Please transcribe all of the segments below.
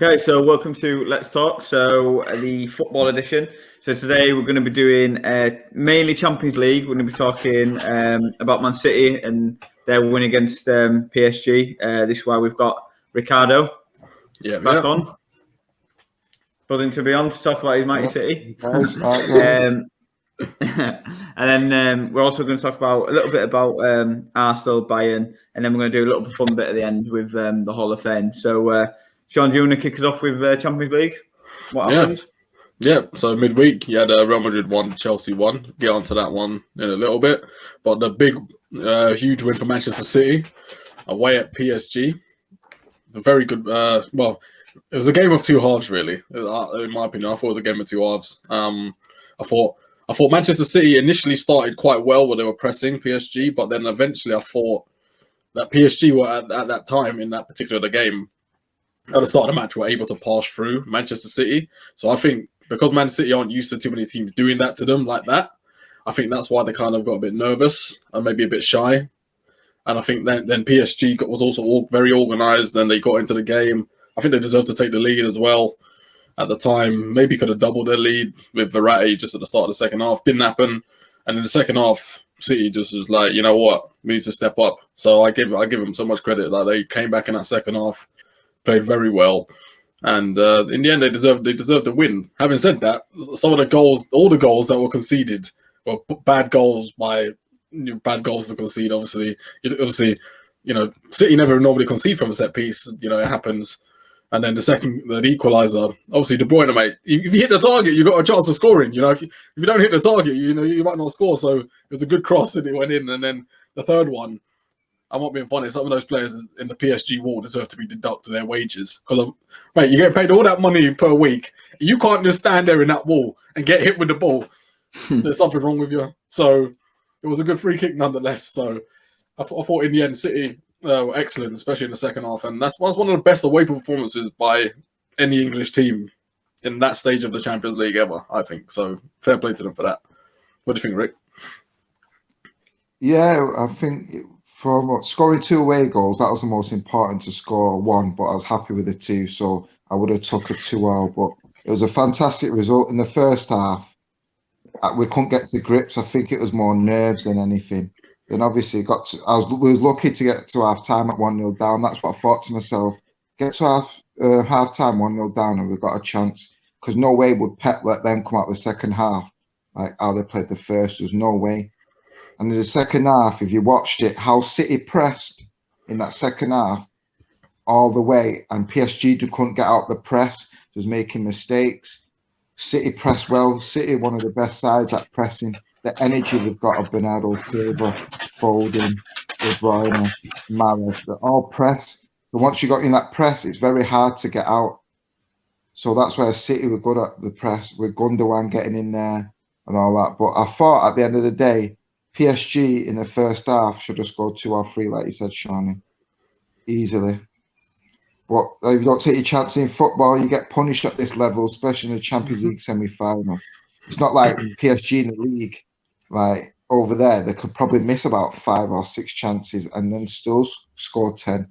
Okay, so welcome to Let's Talk. So the football edition. So today we're going to be doing mainly Champions League. We're going to be talking about Man City and their win against PSG. This is why we've got Riccardo back on. Buzzing to be on to talk about his mighty City. And then we're also going to talk about a little bit about Arsenal, Bayern, and then we're going to do a little fun bit at the end with the Hall of Fame. So, Shaun, do you want to kick us off with Champions League? What happened? Yeah, so midweek, you had Real Madrid won, Chelsea won. Get onto that one in a little bit. But the big, huge win for Manchester City away at PSG. A very good, well, it was a game of two halves, really. In my opinion, I thought it was a game of two halves. I thought Manchester City initially started quite well when they were pressing PSG, but then eventually I thought that PSG were at that time in that particular game, at the start of the match, were able to pass through Manchester City. So I think because Man City aren't used to too many teams doing that to them like that, I think that's why they kind of got a bit nervous and maybe a bit shy. And I think then PSG was also very organised, and they got into the game. I think they deserved to take the lead as well. At the time, maybe could have doubled their lead with Verratti just at the start of the second half. Didn't happen. And in the second half, City just was like, you know what, we need to step up. So I give them so much credit. Like, they came back in that second half, played very well. And in the end, they deserved the win. Having said that, some of the goals, all the goals that were conceded were bad goals to concede, obviously. City never normally concede from a set piece. It happens. And then the equaliser, obviously De Bruyne, mate. If you hit the target, you got a chance of scoring. If you don't hit the target, you might not score. So it was a good cross and it went in. And then the third one, I'm not being funny. Some of those players in the PSG wall deserve to be deducted their wages because, mate, you get paid all that money per week. You can't just stand there in that wall and get hit with the ball. There's something wrong with you. So it was a good free kick nonetheless. So I thought in the end, City were excellent, especially in the second half, and that's one of the best away performances by any English team in that stage of the Champions League ever, I think. So fair play to them for that. What do you think, Rick? Yeah, I think from scoring 2 away goals, that was the most important to score 1, but I was happy with the 2, so I would have took a 2-0. But it was a fantastic result in the first half. We couldn't get to grips. I think it was more nerves than anything. Then obviously we was lucky to get to half time at 1-0 down. That's what I thought to myself. Get to half time 1-0 down and we've got a chance. Because no way would Pep let them come out the second half like how they played the first. There's no way. And in the second half, if you watched it, how City pressed in that second half all the way, and PSG couldn't get out the press, was making mistakes. City pressed well. City one of the best sides at pressing. The energy they've got of Bernardo Silva, Foden, De Bruyne, Mahrez, they're all press. So once you got in that press, it's very hard to get out. So that's where City were good at the press, with Gundogan getting in there and all that. But I thought at the end of the day, PSG in the first half should have scored 2 or 3, like you said, Shawnee, easily. But if you don't take your chance in football, you get punished at this level, especially in the Champions League semi-final. It's not like PSG in the league. Like over there, they could probably miss about 5 or 6 chances and then still score 10.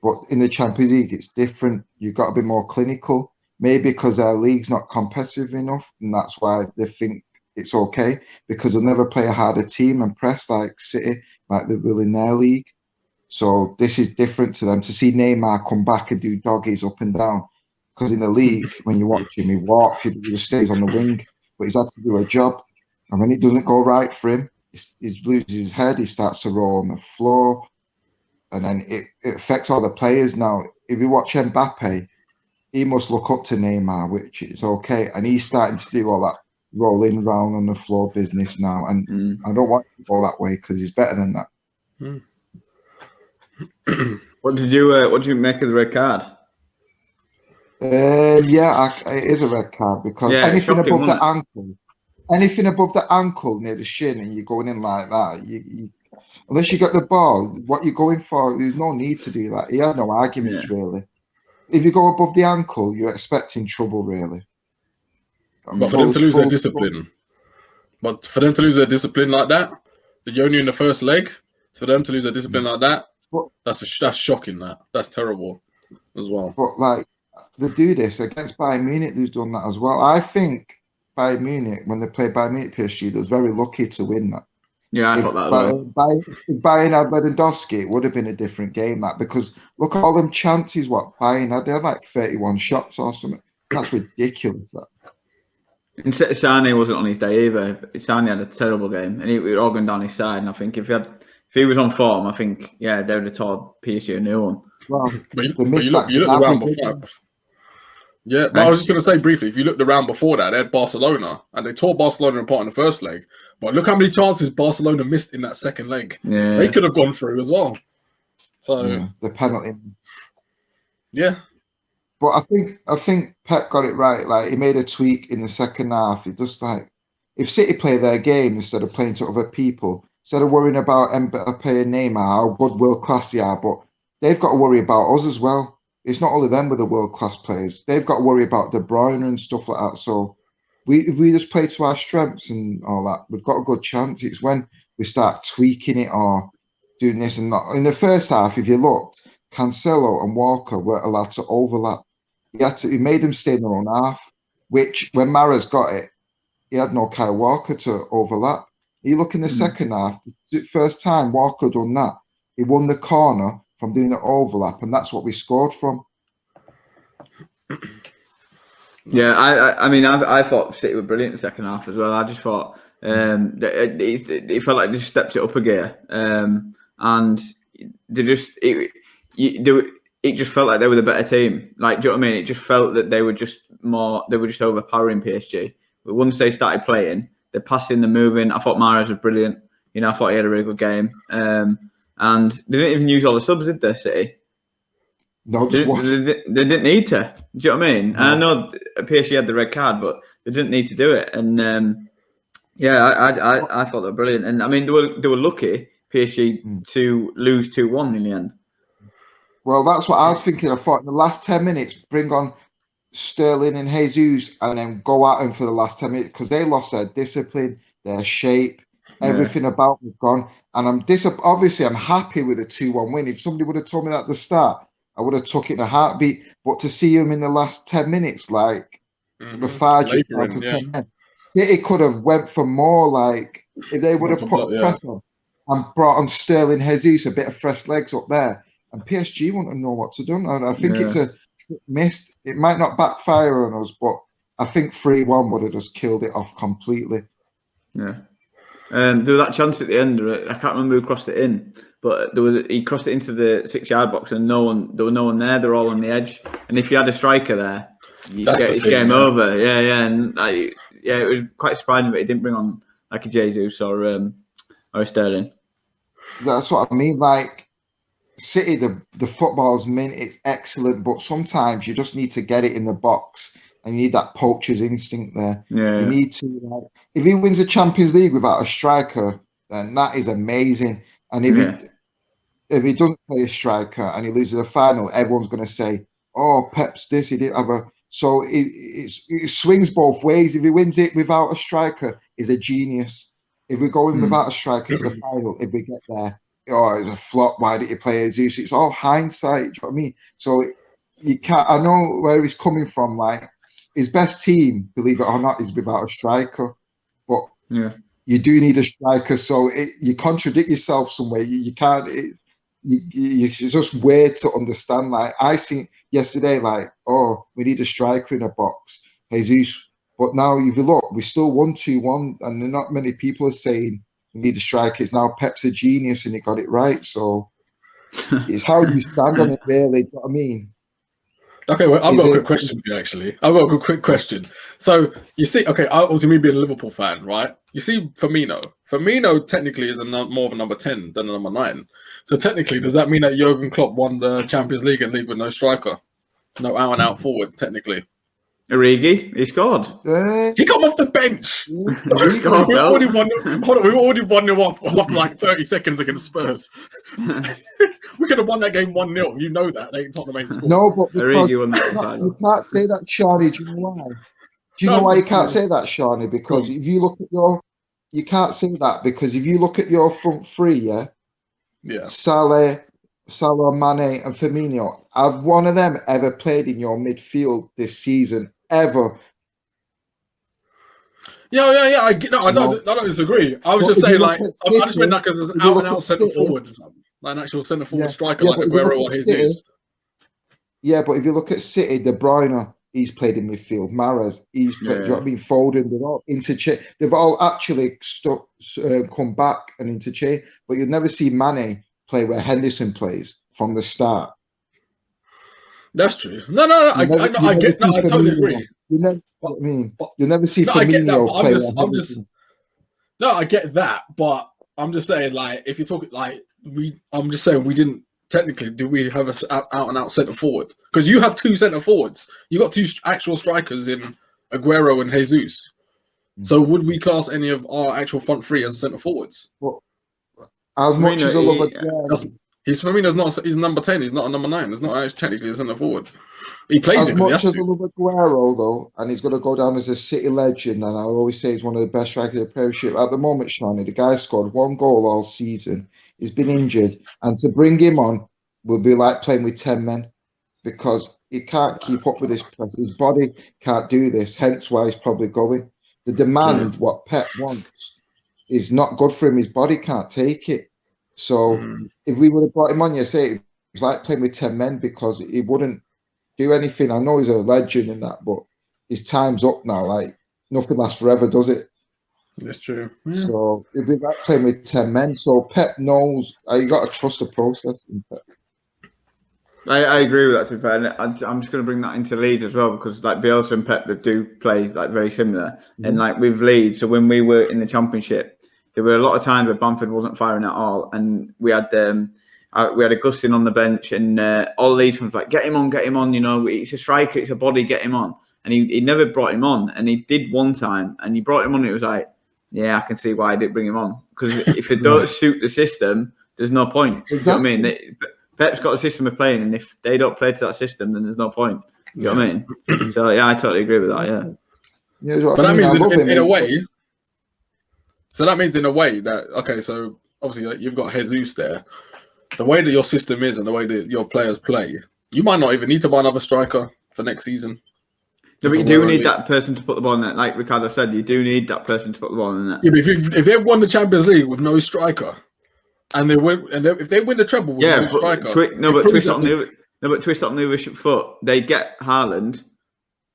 But in the Champions League, it's different. You've got to be more clinical. Maybe because our league's not competitive enough, and that's why they think it's okay, because they'll never play a harder team and press like City, like they will in their league. So this is different to them. To see Neymar come back and do doggies up and down, because in the league, when you watch him, he walks, he just stays on the wing, but he's had to do a job. And when it doesn't go right for him, he loses his head, he starts to roll on the floor, and then it affects all the players. Now, if you watch Mbappe, he must look up to Neymar, which is okay, and he's starting to do all that rolling round on the floor business now, and I don't want to go that way because he's better than that. What did you make of the red card? It is a red card because anything above the ankle near the shin, and you're going in like that, you unless you got the ball, what you're going for, there's no need to do that. He had no arguments really. If you go above the ankle, you're expecting trouble really. But for them to lose their discipline, like that, you're only in the first leg. For them to lose their discipline like that, that's shocking. That's terrible as well. But like they do this against Bayern Munich. They've done that as well. I think Bayern Munich, when they played Bayern Munich PSG, they was very lucky to win that. Yeah, I thought that as well. If Bayern had Lewandowski, it would have been a different game. That because look at all them chances. What Bayern had, they had like 31 shots or something. That's ridiculous. That. And Sane wasn't on his day either. Sane had a terrible game, and he was all going down his side. And I think if he was on form, I think they would have taught PSG a new one. Well, but you look around before. Yeah, but I was just going to say briefly, if you looked around before that, they had Barcelona, and they tore Barcelona apart in the first leg. But look how many chances Barcelona missed in that second leg. Yeah. They could have gone through as well. So the penalty. Yeah. But I think Pep got it right. Like he made a tweak in the second half. He just like if City play their game instead of playing to other people, instead of worrying about Mbappe and Neymar, how good world class they are, but they've got to worry about us as well. It's not only them with the world class players. They've got to worry about De Bruyne and stuff like that. So if we just play to our strengths and all that, we've got a good chance. It's when we start tweaking it or doing this and that. In the first half, if you looked, Cancelo and Walker weren't allowed to overlap. He made them stay in their own half, which when Mahrez got it, he had no Kyle Walker to overlap. You look in the second half, the first time Walker done that, he won the corner from doing the overlap, and that's what we scored from. Yeah, I thought City were brilliant in the second half as well. I just thought it felt like they just stepped it up a gear, and they just it just felt like they were the better team. Like, do you know what I mean? It just felt that they were just overpowering PSG. But once they started playing, the passing, the moving, I thought Mahrez was brilliant. I thought he had a really good game. And they didn't even use all the subs, did they, City? No, they didn't need to. Do you know what I mean? No. And I know PSG had the red card, but they didn't need to do it. And I thought they were brilliant. And I mean, they were lucky, PSG, to lose 2-1 in the end. Well, that's what I was thinking. I thought in the last 10 minutes, bring on Sterling and Jesus and then go at them for the last 10 minutes because they lost their discipline, their shape, everything about them gone. And obviously I'm happy with a 2-1 win. If somebody would have told me that at the start, I would have took it in a heartbeat. But to see them in the last 10 minutes, like the Farge down to 10 men, City could have went for more. Like if they would have put press on and brought on Sterling, Jesus, a bit of fresh legs up there. And PSG wouldn't know what to do. And I think it's a missed. It might not backfire on us, but I think 3-1 would have just killed it off completely. Yeah. There was that chance at the end. I can't remember who crossed it in, but he crossed it into the 6-yard box, and there was no one there. They're all on the edge. And if you had a striker there, it's game over. Yeah. And it was quite surprising, but he didn't bring on like a Jesus or a Sterling. That's what I mean. Like City, the football's it's excellent, but sometimes you just need to get it in the box, and you need that poacher's instinct there. Yeah. You need to. If he wins the Champions League without a striker, then that is amazing. And if he doesn't play a striker and he loses the final, everyone's going to say, "Oh, Pep's this. He didn't have a." So it swings both ways. If he wins it without a striker, he's a genius. If we go in without a striker to the final, if we get there, it's a flop. Why did you play Jesus? It's all hindsight. Do you know what I mean? So you can't. I know where he's coming from. Like his best team, believe it or not, is without a striker. But you do need a striker, so you contradict yourself somewhere. You can't. It's just weird to understand. Like I think yesterday, like, oh, we need a striker in a box, Jesus. But now, if you look, we still won 2-1, and not many people are saying we need a striker. It's now Pep's a genius, and he got it right. So it's how you stand on it, really. Do you know what I mean? Okay, well, I've got a quick question for you, actually. I've got a quick question. So, you see, obviously me being a Liverpool fan, right? You see Firmino. Firmino technically is more of a number 10 than a number 9. So, technically, does that mean that Jurgen Klopp won the Champions League and league with no striker? No out-and-out forward, technically. Origi, he scored. He got off the bench. We've already won him off after like 30 seconds against Spurs. We could have won that game 1-0. You know that. They ain't Tottenham ain't scored. No, but Origi won that you can't say that, Shawnee. Do you know why? Do you know why you can't say that, Shawnee? Because if you look at you can't say that because if you look at your front three, Salah, Salah, Mane, and Firmino. Have one of them ever played in your midfield this season? Ever? Yeah. I don't disagree. I was But just if you saying, look like, at I just meant City, like as an if you out and look out at centre City, forward, like an actual centre forward striker, yeah, like but if you look Aguero or at City, Jesus. but if you look at City, De Bruyne, he's played in midfield. Mahrez, he's played. Do you know what I mean? Foden, they've all interchange. They've all actually come back and interchange. But you'll never see Mane play where Henderson plays from the start. That's true. No. You never see I totally Firmino. agree. You never. But, I mean, but you'll never see no, I get that. But Firmino play where Henderson. No, I get that. But I'm just saying, like, if you're talking, like, I'm just saying we didn't technically. Do we have a out and out centre forward? Because you have two centre forwards. You got two actual strikers in Aguero and Jesus. So would we class any of our actual front three as centre forwards? Well, as much as I love Aguero, Firmino's not. He's number 10. He's not a number 9. He's not actually technically a centre forward. He plays as it much because as he I has to. love Aguero, though, and he's going to go down as a City legend, and I always say he's one of the best strikers of the Premiership. At the moment, Shawnee, the guy scored 1 goal all season. He's been injured, and to bring him on will be like playing with 10 men because he can't keep up with this press. His body can't do this, hence why he's probably going. The demand, what Pep wants, is not good for him. His body can't take it. So if we would have brought him on, you say it's like playing with 10 men because he wouldn't do anything. I know he's a legend and that, but his time's up now. Like nothing lasts forever, does it? That's true. Yeah. So it'd be like playing with 10 men. So Pep knows you got to trust the process. In Pep. I agree with that. To be fair, and I'm just going to bring that into Leeds as well because like Bielsa and Pep, they do play like very similar. And like with Leeds, so when we were in the Championship, there were a lot of times where Bamford wasn't firing at all, and we had Augustin on the bench, and all Leeds fans were like, get him on. You know, it's a striker, it's a body, get him on. And he never brought him on, and he did one time, and he brought him on. And it was like, yeah, I can see why I didn't bring him on because if it don't suit the system, there's no point. Exactly. You know what I mean? Pep's got a system of playing, and if they don't play to that system, then there's no point. You know what I mean? So yeah, I totally agree with that. Yeah. But that means in a way. So that means in a way that so obviously you've got Jesus there. The way that your system is and the way that your players play, you might not even need to buy another striker for next season. No, but you do need that person to put the ball in there. Like Riccardo said, you do need that person to put the ball in there. Yeah, but if they've won the Champions League with no striker, and if they win the treble with no striker, twist it on the other foot. They get Haaland,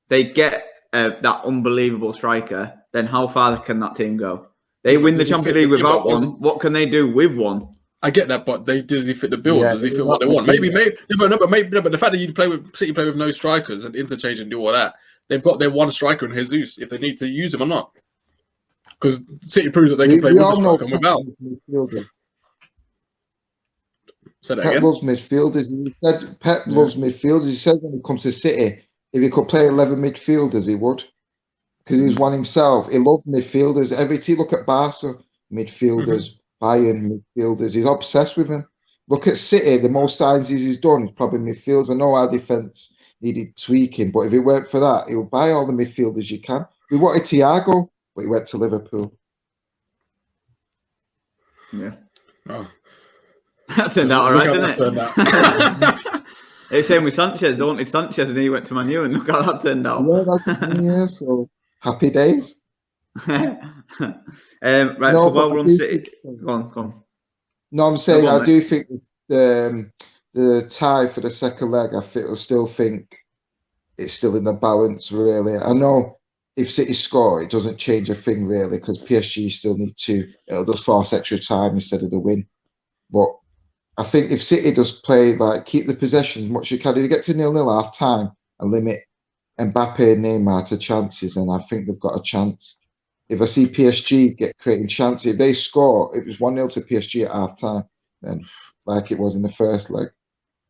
they get that unbelievable striker. Then how far can that team go? They win the Champions League without one. What can they do with one? I get that, but does he fit the bill? Does he fit what they want? Maybe. But the fact that City play with no strikers and interchange and do all that, they've got their one striker in Jesus if they need to use him or not. Because City proves that they can play with the striker and without. Pep loves midfielders. He said Pep loves midfielders. He said when it comes to City, if he could play 11 midfielders, he would. Because he was one himself. He loved midfielders. Every team, look at Barca, midfielders, Bayern, midfielders. He's obsessed with them. Look at City, the most signs he's done is probably midfielders. I know our defence needed tweaking, but if it weren't for that, he would buy all the midfielders you can. We wanted Thiago, but he went to Liverpool. Yeah. Oh. That turned out all right, didn't it? It's same with Sanchez. They wanted Sanchez and he went to Man U, and look how that turned out. So happy days. Right, so while we're on City, go on. No, I'm saying I do think the tie for the second leg, I still think it's still in the balance, really. I know if City score, it doesn't change a thing, really, because PSG still need to. It'll just force extra time instead of the win. But I think if City does play, like, keep the possession as much as you can, if you get to 0-0 half time and limit Mbappe and Neymar to chances, and I think they've got a chance. If I see PSG creating chances, if they score, it was 1-0 to PSG at half time, then like it was in the first leg,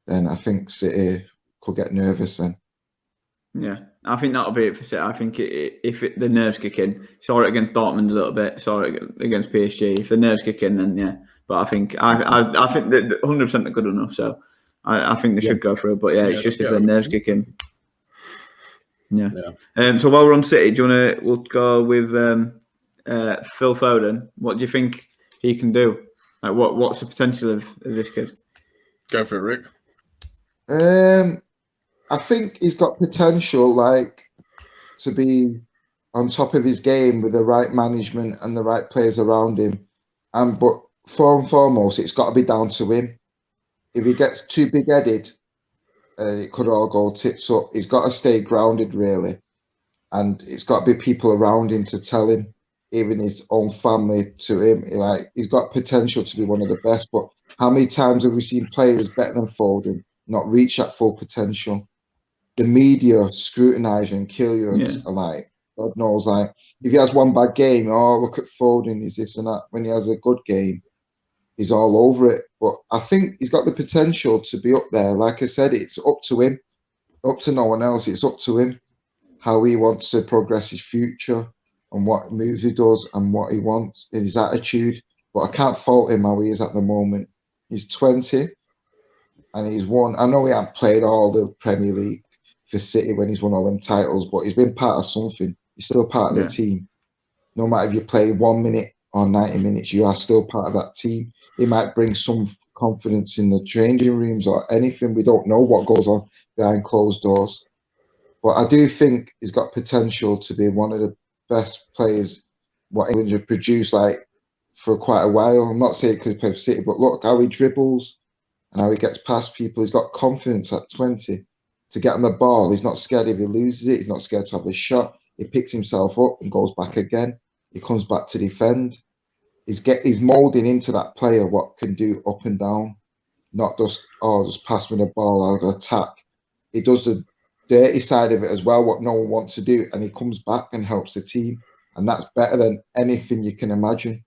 then I think City could get nervous then. Yeah, I think that'll be it for City. I think if the nerves kick in, saw it against Dortmund a little bit, saw it against PSG. If the nerves kick in, then yeah. But I think that 100% they're good enough, so I think they should go through. But yeah, it's just if the nerves kick in. Yeah. So while we're on City, do you want to? We'll go with Phil Foden. What do you think he can do? Like, what's the potential of this kid? Go for it, Rick. I think he's got potential, like, to be on top of his game with the right management and the right players around him. But for and foremost, it's got to be down to him. If he gets too big-headed, it could all go tits up. He's got to stay grounded, really, and it's got to be people around him to tell him, even his own family, to him. Like, he's got potential to be one of the best. But how many times have we seen players better than Foden not reach that full potential? The media scrutinise you and kill you, and like, God knows, like, if he has one bad game, oh, look at Foden, he's this and that. When he has a good game, he's all over it. But I think he's got the potential to be up there. Like I said, it's up to him, up to no one else. It's up to him how he wants to progress his future and what moves he does and what he wants in his attitude. But I can't fault him how he is at the moment. He's 20 and he's won. I know he hasn't played all the Premier League for City when he's won all them titles, but he's been part of something. He's still part of the team. No matter if you play 1 minute or 90 minutes, you are still part of that team. He might bring some confidence in the changing rooms or anything. We don't know what goes on behind closed doors. But I do think he's got potential to be one of the best players what England have produced, like, for quite a while. I'm not saying he could play for City, but look how he dribbles and how he gets past people. He's got confidence at 20 to get on the ball. He's not scared if he loses it. He's not scared to have a shot. He picks himself up and goes back again. He comes back to defend. He's moulding into that player what can do up and down, not just pass me the ball, I'll attack. He does the dirty side of it as well, what no one wants to do, and he comes back and helps the team, and that's better than anything you can imagine.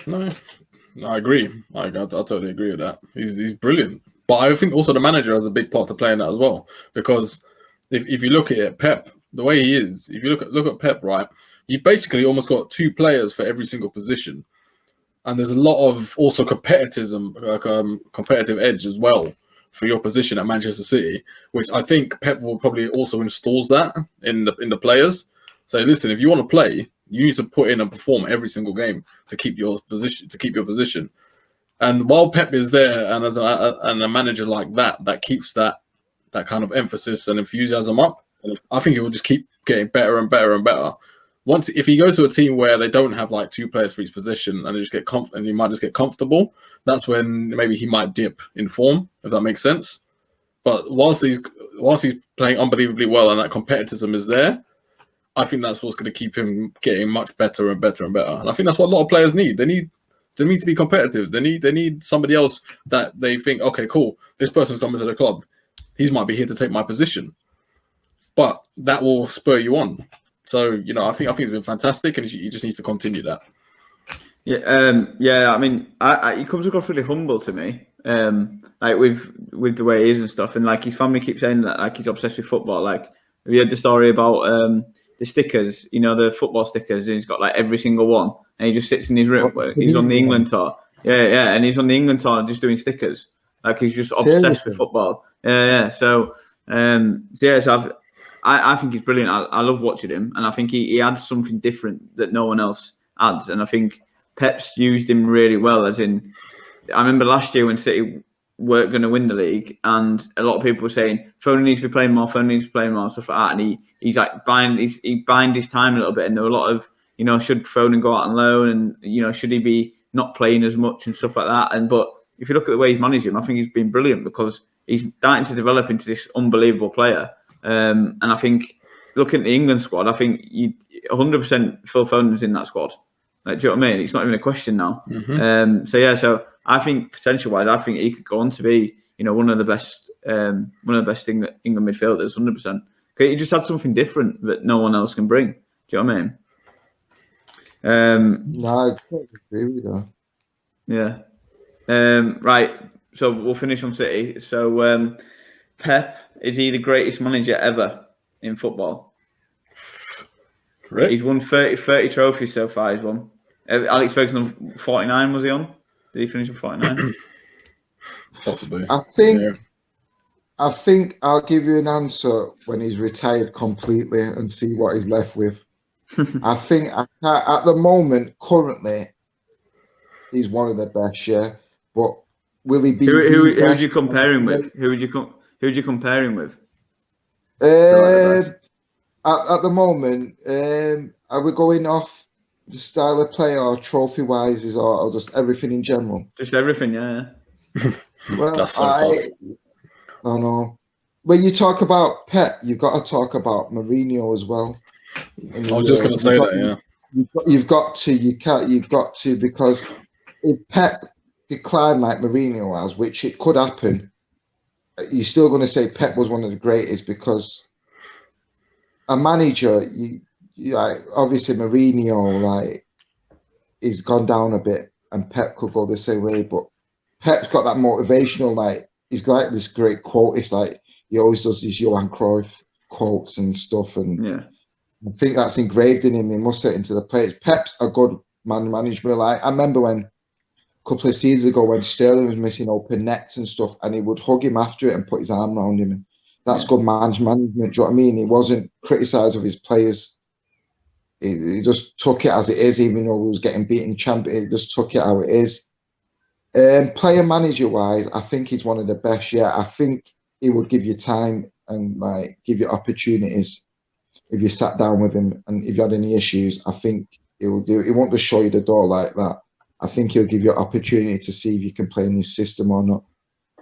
No, I agree. I totally agree with that. He's brilliant, but I think also the manager has a big part to play in that as well, because if you look at it, Pep, the way he is, if you look at Pep, right, you basically almost got 2 players for every single position, and there's a lot of also competitive edge as well for your position at Manchester City, which I think Pep will probably also installs that in the players. So listen, if you want to play, you need to put in and perform every single game to keep your position. And while Pep is there, and as a manager like that keeps that kind of emphasis and enthusiasm up, I think it will just keep getting better and better and better. If he goes to a team where they don't have like 2 players for each position and they just get and he might just get comfortable, that's when maybe he might dip in form, if that makes sense. But whilst he's playing unbelievably well and that competitiveness is there, I think that's what's going to keep him getting much better and better and better. And I think that's what a lot of players need. They need to be competitive. They need somebody else that they think, okay, cool, this person's coming to the club. He might be here to take my position. But that will spur you on. So, I think it's been fantastic, and he just needs to continue that. Yeah. I mean, he comes across really humble to me, like with the way he is and stuff. And like his family keeps saying that, like, he's obsessed with football. Like, have you heard the story about the stickers? The football stickers. And he's got like every single one, and he just sits in his room. He's on the England tour. Yeah, and he's on the England tour just doing stickers. Like, he's just obsessed with football. Yeah. So I think he's brilliant. I love watching him, and I think he adds something different that no one else adds. And I think Pep's used him really well. As in, I remember last year when City weren't going to win the league, and a lot of people were saying Foden needs to be playing more, stuff like that. And he's like he bind his time a little bit. And there were a lot of should Foden go out on loan, and should he be not playing as much and stuff like that. But if you look at the way he's managed him, I think he's been brilliant, because he's starting to develop into this unbelievable player. And I think looking at the England squad, I think 100% Phil Foden's in that squad. Like, do you know what I mean? It's not even a question now. Mm-hmm. So I think potential-wise, I think he could go on to be, one of the best England midfielders, 100%. He just had something different that no one else can bring. Do you know what I mean? No, I totally agree with that. Yeah. Right. So we'll finish on City. So Pep, is he the greatest manager ever in football? Right. He's won 30 trophies so far. He's won. Alex Ferguson on 49, was he on? Did he finish on 49? Possibly. I think I'll give you an answer when he's retired completely and see what he's left with. I think at the moment, currently, he's one of the best, yeah. But will he be? Who would best? you compare him with? Who would you compare him with? At the moment, are we going off the style of play or trophy wise, or just everything in general? Just everything, yeah. Well, That's so tough. I don't know. When you talk about Pep, you've got to talk about Mourinho as well. I was just going to say that, yeah. You've got to, because if Pep declined like Mourinho has, which it could happen, you're still going to say Pep was one of the greatest, because a manager, you like, obviously Mourinho, like, he's gone down a bit, and Pep could go the same way, but Pep's got that motivational, like, he's got this great quote. It's like he always does these Johan Cruyff quotes and stuff, and Yeah. I think that's engraved in him. He must say it into the players. Pep's a good management. Like, I remember when a couple of seasons ago when Sterling was missing open nets and stuff, and he would hug him after it and put his arm around him. And that's good management. Do you know what I mean? He wasn't criticised of his players. He just took it as it is, even though he was getting beaten champion. He just took it how it is. Player manager wise, I think he's one of the best. Yeah, I think he would give you time and like give you opportunities if you sat down with him, and if you had any issues, I think he will do. He won't just show you the door like that. I think he'll give you an opportunity to see if you can play in his system or not.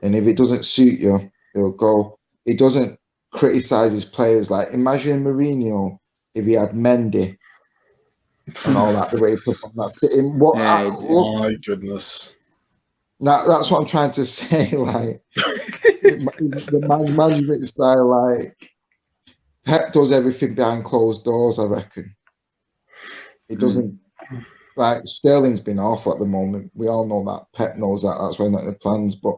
And if it doesn't suit you, he'll go. He doesn't criticise his players. Like, imagine Mourinho if he had Mendy and all that, the way he performed that sitting. My goodness. Now, that's what I'm trying to say. Like, the management style, like, Pep does everything behind closed doors, I reckon. He doesn't, like, Sterling's been awful at the moment. We all know that. Pep knows that. That's why not the plans. But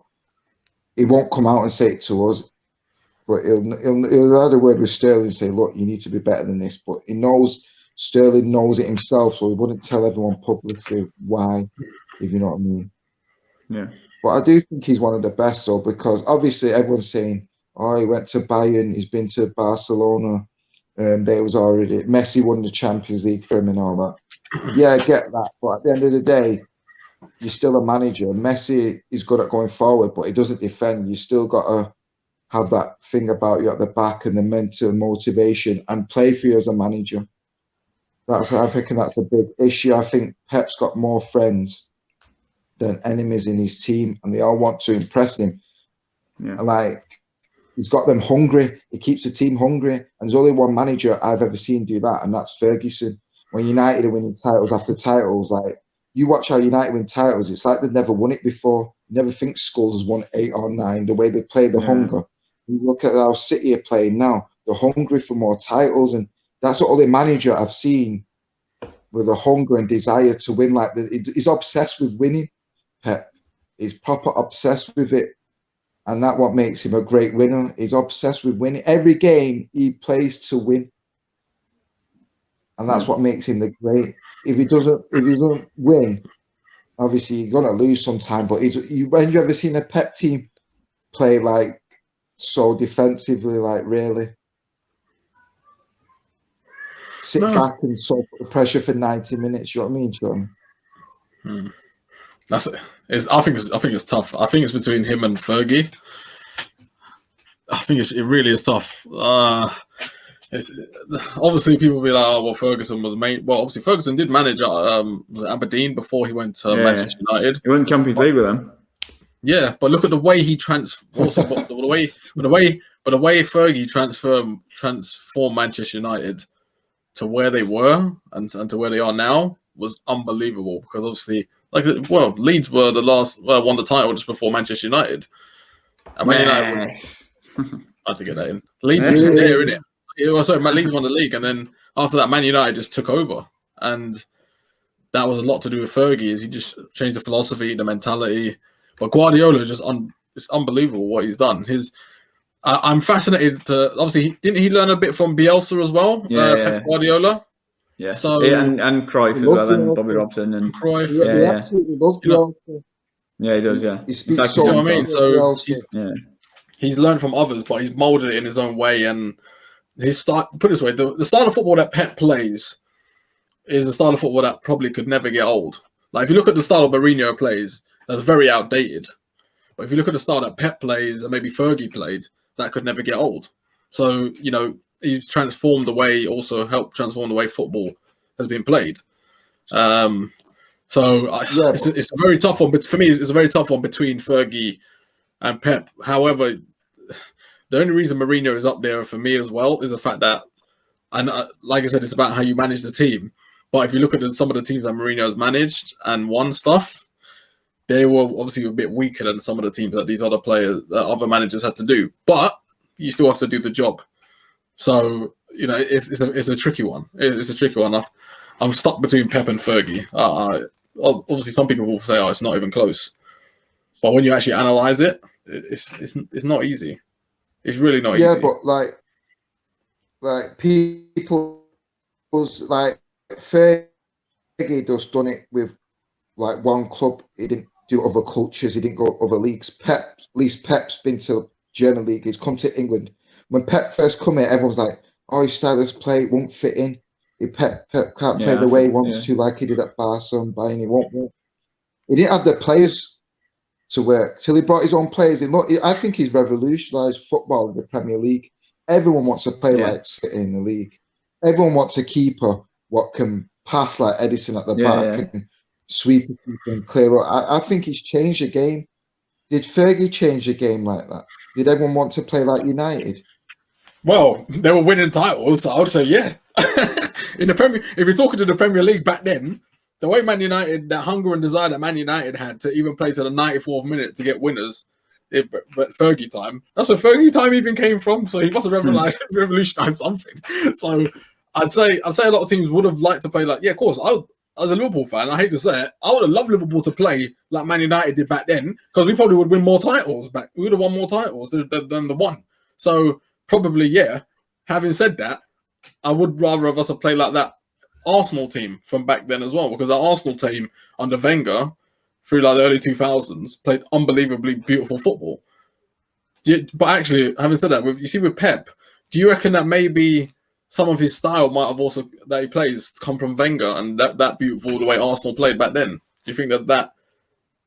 he won't come out and say it to us. But he'll have a word with Sterling and say, look, you need to be better than this. But he knows, Sterling knows it himself, so he wouldn't tell everyone publicly why, if you know what I mean. Yeah. But I do think he's one of the best, though, because obviously everyone's saying, oh, he went to Bayern, he's been to Barcelona. There was already Messi won the Champions League for him and all that. Yeah, I get that. But at the end of the day, you're still a manager. Messi is good at going forward, but he doesn't defend. You still got to have that thing about you at the back and the mental motivation and play for you as a manager. I think that's a big issue. I think Pep's got more friends than enemies in his team, and they all want to impress him. Yeah. Like, he's got them hungry. He keeps the team hungry. And there's only one manager I've ever seen do that, and that's Ferguson. When United are winning titles after titles, like, you watch how United win titles, it's like they've never won it before. You never think Scholes has won 8 or 9, the way they play, the hunger. You look at how City are playing now. They're hungry for more titles, and that's the only manager I've seen with a hunger and desire to win. Like, he's obsessed with winning, Pep. He's proper obsessed with it. And that's what makes him a great winner. He's obsessed with winning. Every game he plays to win. And that's what makes him the great. If he doesn't win, obviously you're gonna lose sometime. But when you ever seen a Pep team play like so defensively, like, really? Sit back and put the pressure for 90 minutes, you know what I mean, Sean? That's it. I think it's tough. I think it's between him and Fergie. I think it really is tough. It's obviously people will be like, oh, well, Ferguson was main. Well, obviously Ferguson did manage Aberdeen before he went to Manchester United. He won Champions League with them. Yeah, but look at the way he transformed. the way Fergie transformed Manchester United to where they were and to where they are now was unbelievable. Because obviously, Leeds were the last won the title just before Manchester United. And Man United I had to get that in. Leeds were just there, innit? Leeds won the league, and then after that, Man United just took over, and that was a lot to do with Fergie. Is he just changed the philosophy, the mentality? But Guardiola is just it's unbelievable what he's done. I'm fascinated to obviously didn't he learn a bit from Bielsa as well? Pep Guardiola. Yeah. So and Cruyff as well, and Bobby Robson and Cruyff. Yeah, he absolutely loves Bielsa. Yeah, he does. Yeah, he speaks so what I mean. So he's learned from others, but he's molded it in his own way. And his style, put it this way, the style of football that Pep plays is a style of football that probably could never get old. Like if you look at the style of Mourinho plays, that's very outdated. But if you look at the style that Pep plays and maybe Fergie played, that could never get old. So, he's transformed the way, also helped transform the way football has been played. It's a very tough one. But for me, it's a very tough one between Fergie and Pep. However, the only reason Mourinho is up there for me as well is the fact that, and like I said, it's about how you manage the team. But if you look at some of the teams that Mourinho has managed and won stuff, they were obviously a bit weaker than some of the teams that these other other managers had to do. But you still have to do the job. So, it's a tricky one. It's a tricky one. I'm stuck between Pep and Fergie. Obviously, some people will say, it's not even close. But when you actually analyse it, it's not easy. It's really not easy. Yeah, but like people like Fergie just done it with like one club. He didn't do other cultures. He didn't go other leagues. At least Pep's been to German league. He's come to England. When Pep first come here, everyone's like, his style of play won't fit in. Pep can't play the way he wants to, like he did at Barca and Bayern. He won't. He didn't have the players to work till he brought his own players in. Look, I think he's revolutionised football in the Premier League. Everyone wants to play like City in the league. Everyone wants a keeper what can pass like Edison at the back and sweep and clear up. I think he's changed the game. Did Fergie change the game like that? Did everyone want to play like United? Well, they were winning titles, so I would say yeah. In the Premier, if you're talking to the Premier League back then, the way Man United, that hunger and desire that Man United had to even play to the 94th minute to get winners, but Fergie time, that's where Fergie time even came from. So he must have revolutionised something. So I'd say a lot of teams would have liked to play like, of course, as a Liverpool fan, I hate to say it, I would have loved Liverpool to play like Man United did back then, because we probably would win more titles back. We would have won more titles than the one. So probably, yeah. Having said that, I would rather have us have played like that Arsenal team from back then as well, because our Arsenal team under Wenger through like the early 2000s played unbelievably beautiful football. But actually, having said that, with Pep, do you reckon that maybe some of his style might have also that he plays come from Wenger and that beautiful the way Arsenal played back then? Do you think that?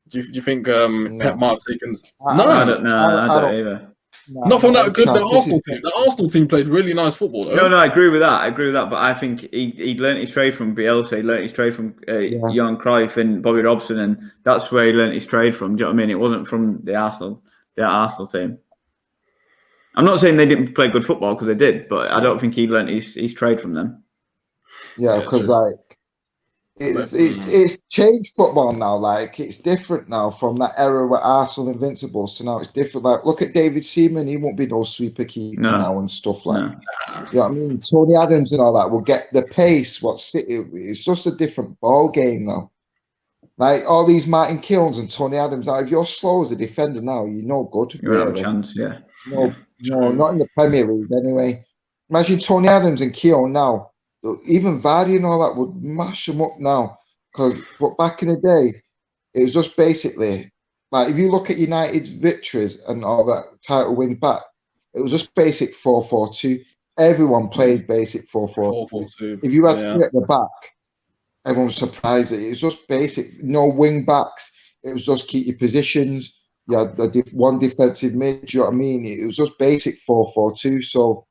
Do you think Pep might have taken? I don't know. I don't either. No, not from that good. The Arsenal team. The Arsenal team played really nice football, though. No, I agree with that. But I think he learnt his trade from Bielsa. He learnt his trade from Johan Cruyff and Bobby Robson, and that's where he learnt his trade from. Do you know what I mean? It wasn't from the Arsenal team. I'm not saying they didn't play good football, because they did, but I don't think he learnt his trade from them. Yeah, because it's changed football now. Like, it's different now from that era where Arsenal invincibles to now it's different. Like, look at David Seaman. He won't be no sweeper keeper now and stuff like that. You know what I mean? Tony Adams and all that will get the pace. It's just a different ball game now. Like, all these Martin Keowns and Tony Adams. Now, if you're slow as a defender now, you're no good. You have a chance, yeah. No, not in the Premier League anyway. Imagine Tony Adams and Keown now. Even Vardy and all that would mash them up now. But back in the day, it was just basically, like, if you look at United's victories and all that title win back, it was just basic 4-4-2. Everyone played basic 4-4-2. If you had three at the back, everyone was surprised that it was just basic, no wing backs. It was just keep your positions. You had one defensive mid, do you know what I mean? It was just basic 4-4-2. So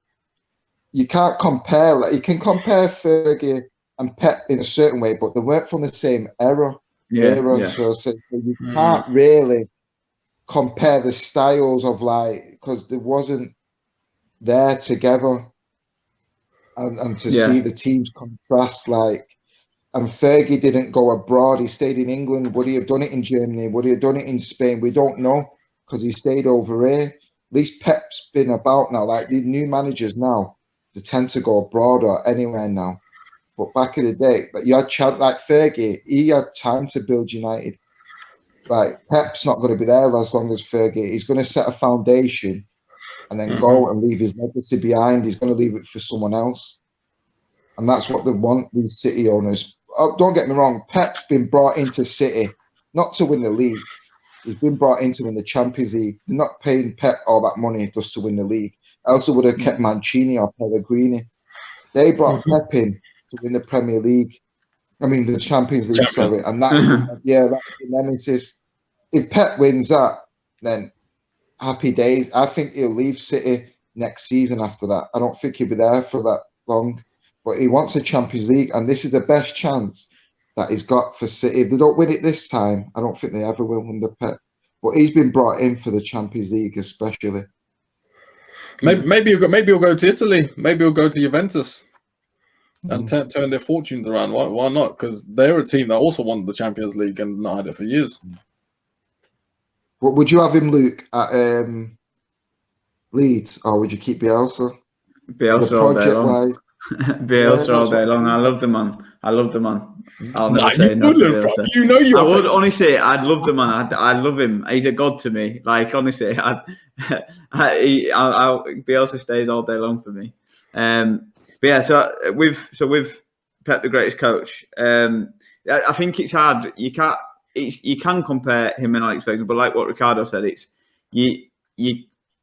you can't compare. Like, you can compare Fergie and Pep in a certain way, but they weren't from the same era. So you can't really compare the styles of, like, because they wasn't there together, and to see the teams contrast, like. And Fergie didn't go abroad. He stayed in England. Would he have done it in Germany? Would he have done it in Spain? We don't know, because he stayed over here. At least Pep's been about now. Like, the new managers now, they tend to go abroad or anywhere now. But back in the day, you had like Fergie, he had time to build United. Like, Pep's not going to be there as long as Fergie. He's going to set a foundation and then go and leave his legacy behind. He's going to leave it for someone else. And that's what they want, these City owners. Oh, don't get me wrong, Pep's been brought into City not to win the league. He's been brought in to win the Champions League. They're not paying Pep all that money just to win the league. I also would have kept Mancini or Pellegrini. They brought Pep in to win the Premier League. I mean, the Champions League, sorry. And that's the nemesis. If Pep wins that, then happy days. I think he'll leave City next season after that. I don't think he'll be there for that long. But he wants a Champions League, and this is the best chance that he's got for City. If they don't win it this time, I don't think they ever will under Pep. But he's been brought in for the Champions League especially. Maybe he'll go to Italy. Maybe he'll go to Juventus and turn their fortunes around. Why not? Because they're a team that also won the Champions League and not had it for years. What would you have him, Luke, at Leeds, or would you keep Bielsa? Bielsa all day long. Bielsa all day long. I love the man. I'll never say no to Bielsa. You know you. I would honestly. I'd love the man. I love him. He's a god to me. Like honestly, Bielsa stays all day long for me. But yeah, so with Pep, the greatest coach, I think it's hard. You can compare him and Alex Ferguson, but like what Riccardo said,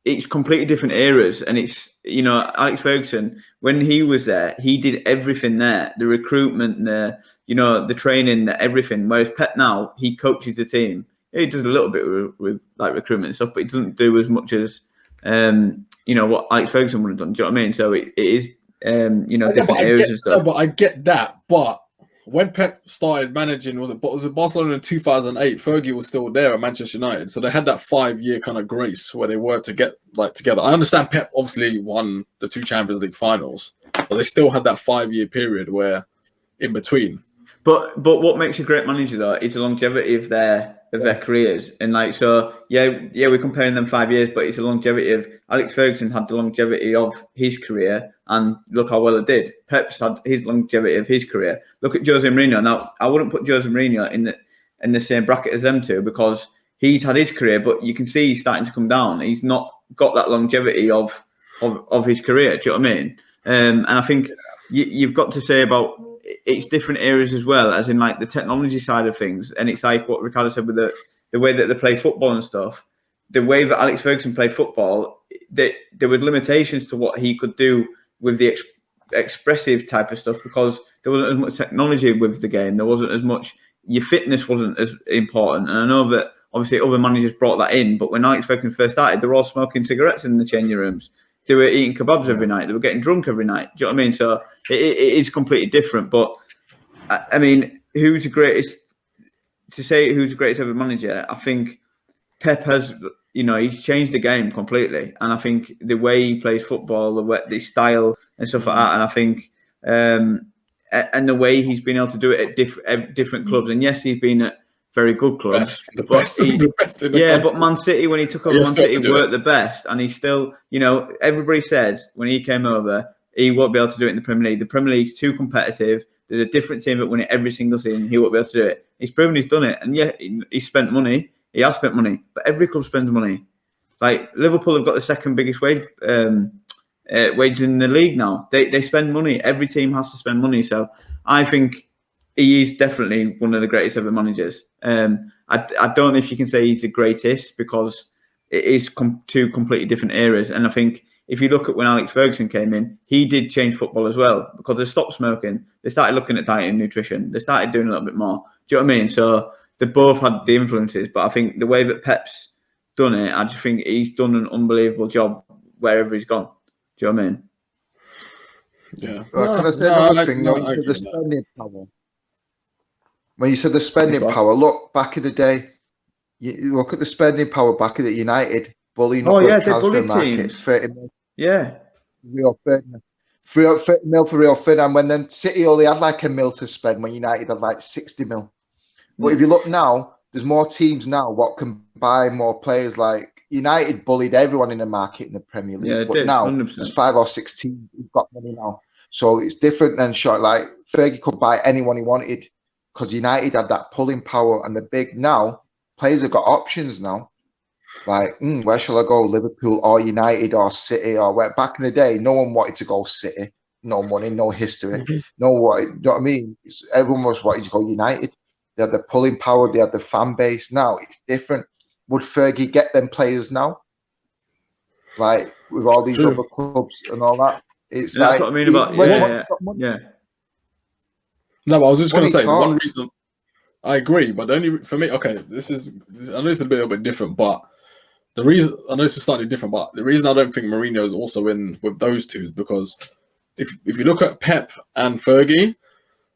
it's completely different eras, and it's Alex Ferguson, when he was there, he did everything there, the recruitment, the training, everything. Whereas Pep now, he coaches the team. He does a little bit with like recruitment and stuff, but he doesn't do as much as what Alex Ferguson would have done. Do you know what I mean? So it is different areas and stuff. But I get that. But when Pep started managing, was it Barcelona in 2008? Fergie was still there at Manchester United, so they had that 5-year kind of grace where they were to get together. I understand Pep obviously won the 2 Champions League finals, but they still had that 5-year period where in between. But what makes a great manager though is the longevity of their careers, and we're comparing them 5 years, but it's the longevity of Alex Ferguson had the longevity of his career, and look how well it did. Pep's had his longevity of his career. Look at Jose Mourinho. Now I wouldn't put Jose Mourinho in the same bracket as them two because he's had his career, but you can see he's starting to come down. He's not got that longevity of his career. Do you know what I mean? And I think you've got to say about it's different areas as well, as in like the technology side of things. And it's like what Riccardo said with the way that they play football and stuff. The way that Alex Ferguson played football, there were limitations to what he could do with the expressive type of stuff because there wasn't as much technology with the game. There wasn't as much. Your fitness wasn't as important. And I know that obviously other managers brought that in, but when Alex Ferguson first started, they were all smoking cigarettes in the changing rooms. They were eating kebabs every night. They were getting drunk every night. Do you know what I mean? So it is completely different. But I mean, who's the greatest? To say who's the greatest ever manager, I think Pep has. He's changed the game completely, and I think the way he plays football, the style and stuff like that, and I think and the way he's been able to do it at different clubs. And yes, he's been at very good clubs. The best in the country. But Man City, when he took over Man City, weren't the best. And he still, everybody said when he came over, he won't be able to do it in the Premier League. The Premier League's too competitive. There's a different team that win it every single season. He won't be able to do it. He's proven he's done it. And yeah, he spent money. He has spent money. But every club spends money. Like Liverpool have got the second biggest wage in the league now. They spend money. Every team has to spend money. So I think he is definitely one of the greatest ever managers. I don't know if you can say he's the greatest because it is two completely different eras. And I think if you look at when Alex Ferguson came in, he did change football as well because they stopped smoking. They started looking at diet and nutrition. They started doing a little bit more. Do you know what I mean? So they both had the influences. But I think the way that Pep's done it, I just think he's done an unbelievable job wherever he's gone. Do you know what I mean? Yeah. Can I say another thing? You said the spending power. When you said the spending power, look, back in the day, you look at the spending power back in the United, bullying up the transfer market, 30 mil. Yeah. Real 30 mil for Real Ferdinand, when then City only had like $1 million to spend, when United had like 60 mil. But if you look now, there's more teams now what can buy more players. Like United bullied everyone in the market in the Premier League, but now 100%. There's 5 or 6 teams who've got money now. So it's different than short. Like Fergie could buy anyone he wanted because United had that pulling power and the big. Now players have got options now. Like, where shall I go? Liverpool or United or City or where? Back in the day, no one wanted to go City. No money, no history. You know what I mean? Everyone was wanting to go United. They had the pulling power. They had the fan base. Now it's different. Would Fergie get them players now? Like with all these other clubs and all that? It's that's what I mean about yeah. No, but I was just going to say one reason. I agree, but the only for me, okay, I know it's a little bit different, but the reason I know this is slightly different, but the reason I don't think Mourinho is also in with those two is because if you look at Pep and Fergie,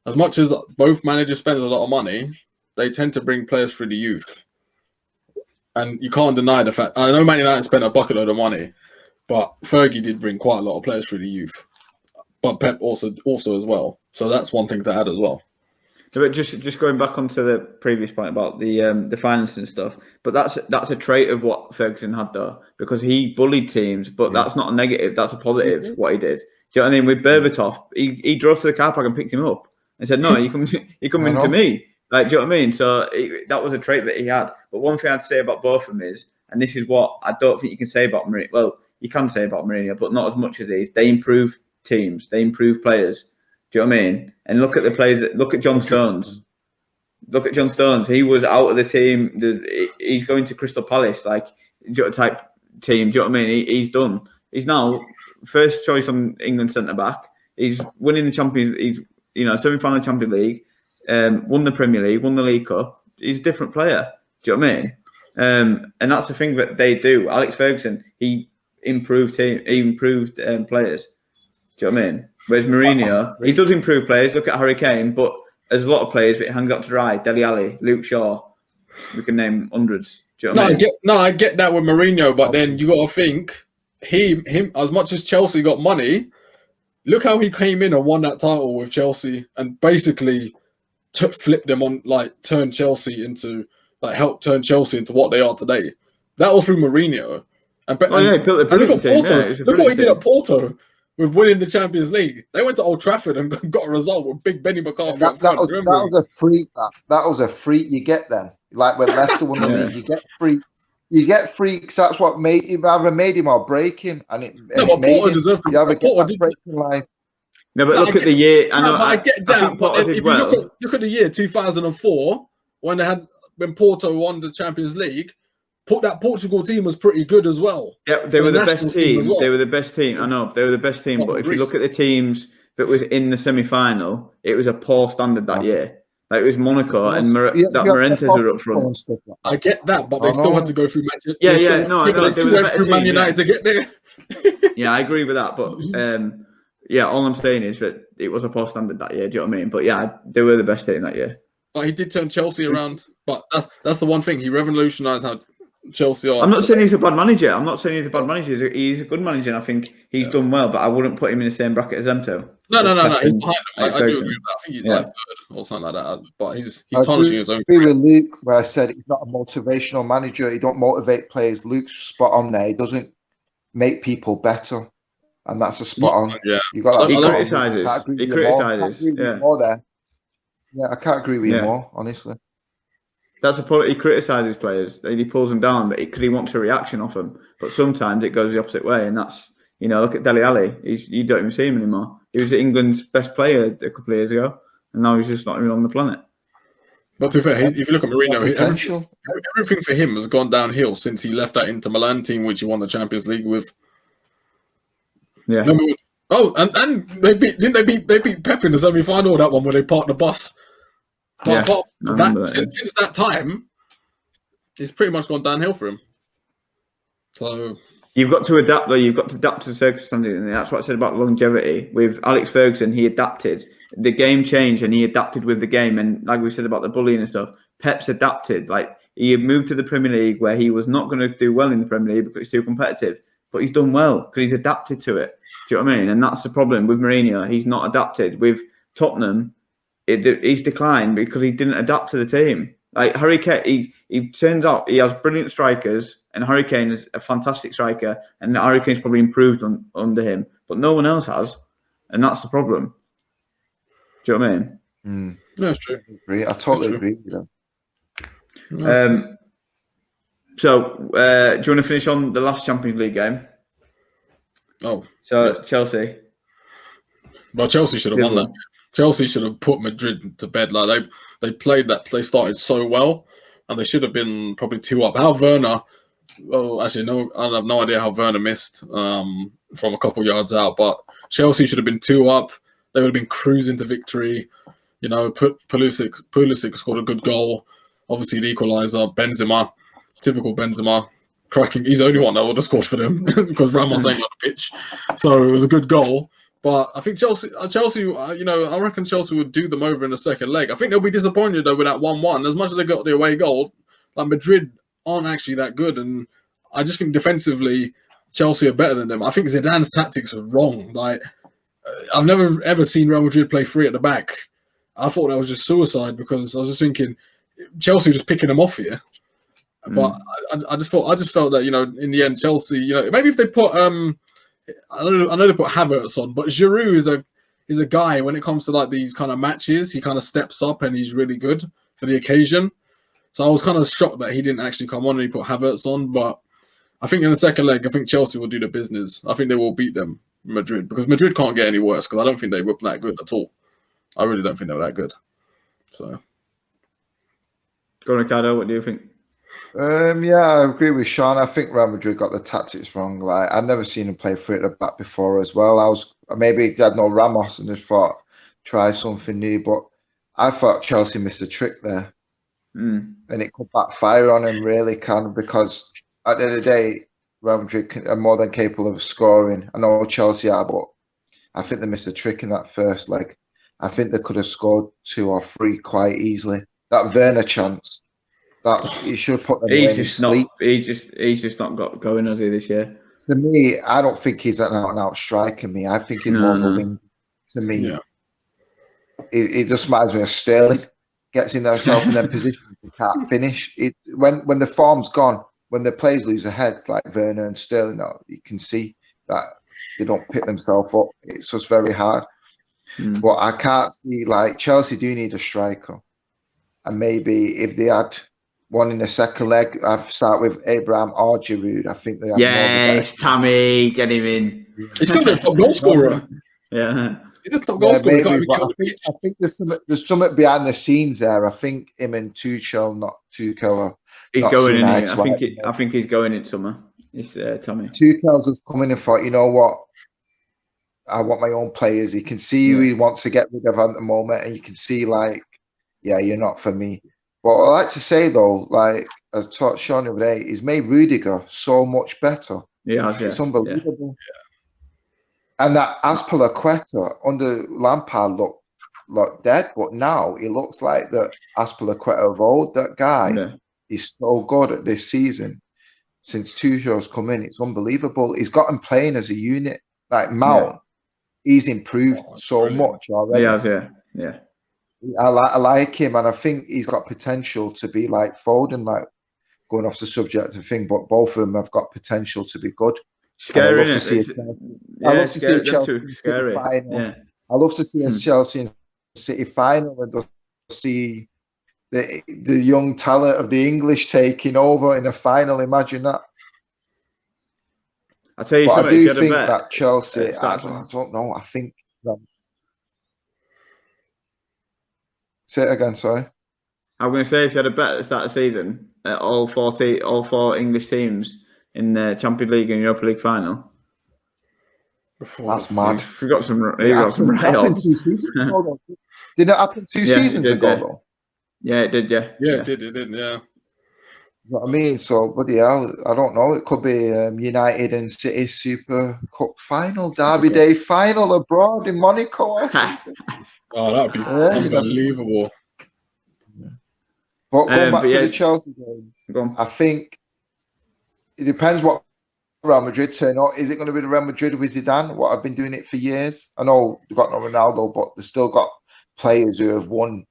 as much as both managers spend a lot of money, they tend to bring players through the youth. And you can't deny the fact. I know Man United spent a bucket load of money, but Fergie did bring quite a lot of players through the youth. But Pep also as well. So that's one thing to add as well. But just going back onto the previous point about the finance and stuff, but that's a trait of what Ferguson had though, because he bullied teams, but that's not a negative, that's a positive what he did. Do you know what I mean? With Berbatov, he drove to the car park and picked him up and said, "No, you come into me." Like, do you know what I mean? So that was a trait that he had. But one thing I'd say about both of them is, and this is what I don't think you can say about Mourinho. Well, you can say about Mourinho, but not as much as these. They improve teams. They improve players. Do you know what I mean? And look at the players. Look at John Stones. Look at John Stones. He was out of the team. He's going to Crystal Palace, like type team. Do you know what I mean? He's done. He's now first choice on England centre back. He's winning the Champions. He's semi-final Champions League. Won the Premier League. Won the League Cup. He's a different player. Do you know what I mean? And that's the thing that they do. Alex Ferguson, he improved team. He improved players. Do you know what I mean? Whereas Mourinho, he does improve players. Look at Harry Kane, but there's a lot of players that hangs out to dry. Dele Alli, Luke Shaw. We can name hundreds. Do you know what I mean? I get that with Mourinho, but then you got to think him as much as Chelsea got money. Look how he came in and won that title with Chelsea, and basically flipped them on, like turned Chelsea into, like helped turn Chelsea into what they are today. That was through Mourinho. And look at Porto. Look what he did at Porto. With winning the Champions League, they went to Old Trafford and got a result with big Benny McCarthy. That was a freak. That was a freak you get then. Like when Leicester won the league, you get freaks. You get freaks. That's what made him either made him or break him, and it made him. You ever get that breaking life? No, but look at the year. I get that. But if you look at the year 2004 when Porto won the Champions League. That Portugal team was pretty good as well. Yeah, they were the best team. They were the best team. I know they were the best team. But if you look at the teams that was in the semi-final, it was a poor standard that year. Like it was Monaco and Morentes were up front. I get that, but they still had to go through Manchester. Yeah. They were the better team. Man United to get there. Yeah, I agree with that. But all I'm saying is that it was a poor standard that year. Do you know what I mean? But yeah, they were the best team that year. But he did turn Chelsea around. But that's the one thing, he revolutionised how Chelsea are. I'm not saying he's a bad manager. He's a good manager, and I think he's done well. But I wouldn't put him in the same bracket as them two. No. He's behind them. I do agree with that. I think he's like third or something like that. But he's tarnishing his own. I agree with Luke, where I said he's not a motivational manager. He don't motivate players. Luke's spot on there. He doesn't make people better, and that's a spot on. Yeah, you got that. He criticises. He criticises. More there. Yeah, I can't agree with you more, honestly. That's a point. He criticises players and he pulls them down, but because he wants a reaction off them. But sometimes it goes the opposite way, and that's look at Dele Alli. You don't even see him anymore. He was England's best player a couple of years ago, and now he's just not even on the planet. But to be fair, if you look at Mourinho, everything for him has gone downhill since he left that Inter Milan team, which he won the Champions League with. Yeah. And they beat Pep in the semi-final. That one where they parked the bus. But since that time, it's pretty much gone downhill for him. So you've got to adapt, though. You've got to adapt to the circumstances, and that's what I said about longevity. With Alex Ferguson, he adapted. The game changed, and he adapted with the game. And like we said about the bullying and stuff, Pep's adapted. Like he moved to the Premier League, where he was not going to do well in the Premier League because it's too competitive. But he's done well because he's adapted to it. Do you know what I mean? And that's the problem with Mourinho. He's not adapted. With Tottenham, he's declined because he didn't adapt to the team. Like Harry Kane, he turns out he has brilliant strikers, and Harry Kane is a fantastic striker, and Harry Kane's probably improved under him, but no one else has, and that's the problem. Do you know what I mean? That's true. I totally agree with you. So, do you want to finish on the last Champions League game? Yes. Chelsea. Well, Chelsea should have won that. Chelsea should have put Madrid to bed. Like they played that. They started so well, and they should have been probably 2 up. How Werner? Well, actually, no. I have no idea how Werner missed from a couple yards out. But Chelsea should have been 2 up. They would have been cruising to victory. Pulisic scored a good goal. Obviously, the equaliser. Benzema, typical Benzema. cracking. He's the only one that would have scored for them because Ramos ain't on the pitch. So it was a good goal. But I think Chelsea, I reckon Chelsea would do them over in the second leg. I think they'll be disappointed though with that 1-1. As much as they got the away goal, like Madrid aren't actually that good, and I just think defensively Chelsea are better than them. I think Zidane's tactics are wrong. Like I've never ever seen Real Madrid play three at the back. I thought that was just suicide because I was just thinking Chelsea just picking them off here. But I just felt that in the end Chelsea maybe if they put I know they put Havertz on, but Giroud is a guy when it comes to like these kind of matches, he kind of steps up and he's really good for the occasion. So I was kind of shocked that he didn't actually come on and he put Havertz on. But I think in the second leg, I think Chelsea will do the business. I think they will beat them, Madrid, because Madrid can't get any worse because I don't think they were that good at all. I really don't think they were that good. So, go on, Riccardo, what do you think? I agree with Shaun. I think Real Madrid got the tactics wrong. Like I've never seen him play three at the back before as well. Maybe they had no Ramos and just thought try something new, but I thought Chelsea missed a trick there, and it could backfire on him really because at the end of the day, Real Madrid are more than capable of scoring. I know Chelsea are, but I think they missed a trick in that first leg. I think they could have scored 2 or 3 quite easily. That Werner chance. That he should have put them in his sleep. He's just not got going, has he, this year? To me, I don't think he's an out-and-out striker. I think he's more of a wing. To me, it just reminds me of Sterling. Gets in himself in their position, he can't finish. When the form's gone, when the players lose a head like Werner and Sterling, you can see that they don't pick themselves up. It's just very hard. But I can't see Chelsea do need a striker, and maybe if they had one in the second leg, I've started with Abraham or Giroud. I think they have Yes, Tammy, get him in. He's still the top goal scorer. Yeah. He's the top goal scorer. Maybe, but I think there's something behind the scenes there. I think him and Tuchel. He's going in here. I think he's going in summer. It's Tommy. Tuchel's just coming and thought, you know what? I want my own players. He can see who he wants to get rid of at the moment, and you can see you're not for me. But I like to say though, I taught Shaun the other day, he's made Rudiger so much better. Yeah, it's unbelievable. Yeah. And that Azpilicueta under Lampard looked dead, but now he looks like the Azpilicueta of old. That guy is so good at this season. Since Tuchel's come in, it's unbelievable. He's got him playing as a unit. Like Mount, he's improved so much already. Yeah. I like him, and I think he's got potential to be like Foden, going off the subject of thing, but both of them have got potential to be good. Scary, I love to see a Chelsea City final. Yeah. I love to see a Chelsea and City final and just see the young talent of the English taking over in a final. Imagine that. I'll tell you but something. I do think that Chelsea, I don't know. I think say it again, sorry. I'm going to say if you had a bet at the start of the season, all four English teams in the Champions League and Europa League final. That's mad. You got some right on. 2 seasons ago, though. Didn't it happen 2 seasons ago, though? Yeah, it did, yeah. Yeah, it did, yeah. You know what I mean? So, bloody hell, I don't know. It could be United and City Super Cup final, Derby Day final abroad in Monaco or something. Oh, that would be unbelievable. But going back to the Chelsea game, I think it depends what Real Madrid turn up. Is it going to be the Real Madrid with Zidane? What I've been doing it for years. I know they've got no Ronaldo, but they've still got players who have won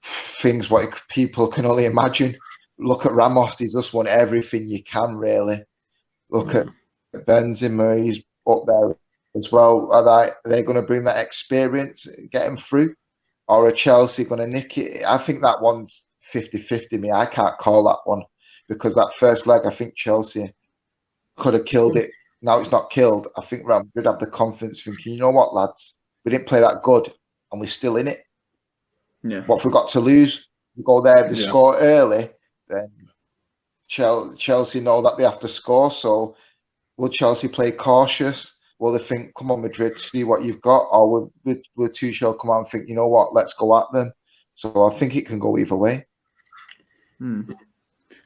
things what people can only imagine. Look at Ramos; he's just won everything you can, really. Look at Benzema; he's up there as well. Are they going to bring that experience, get him through, or are Chelsea going to nick it? I think that one's 50-50. Me, I can't call that one because that first leg, I think Chelsea could have killed it. Now it's not killed. I think Real Madrid have the confidence thinking, you know what, lads, we didn't play that good, and we're still in it. Yeah. What have we got to lose? We go there, they score early. Then Chelsea know that they have to score. So will Chelsea play cautious? Will they think, come on, Madrid, see what you've got? Or will Tuchel come out and think, you know what, let's go at them? So I think it can go either way.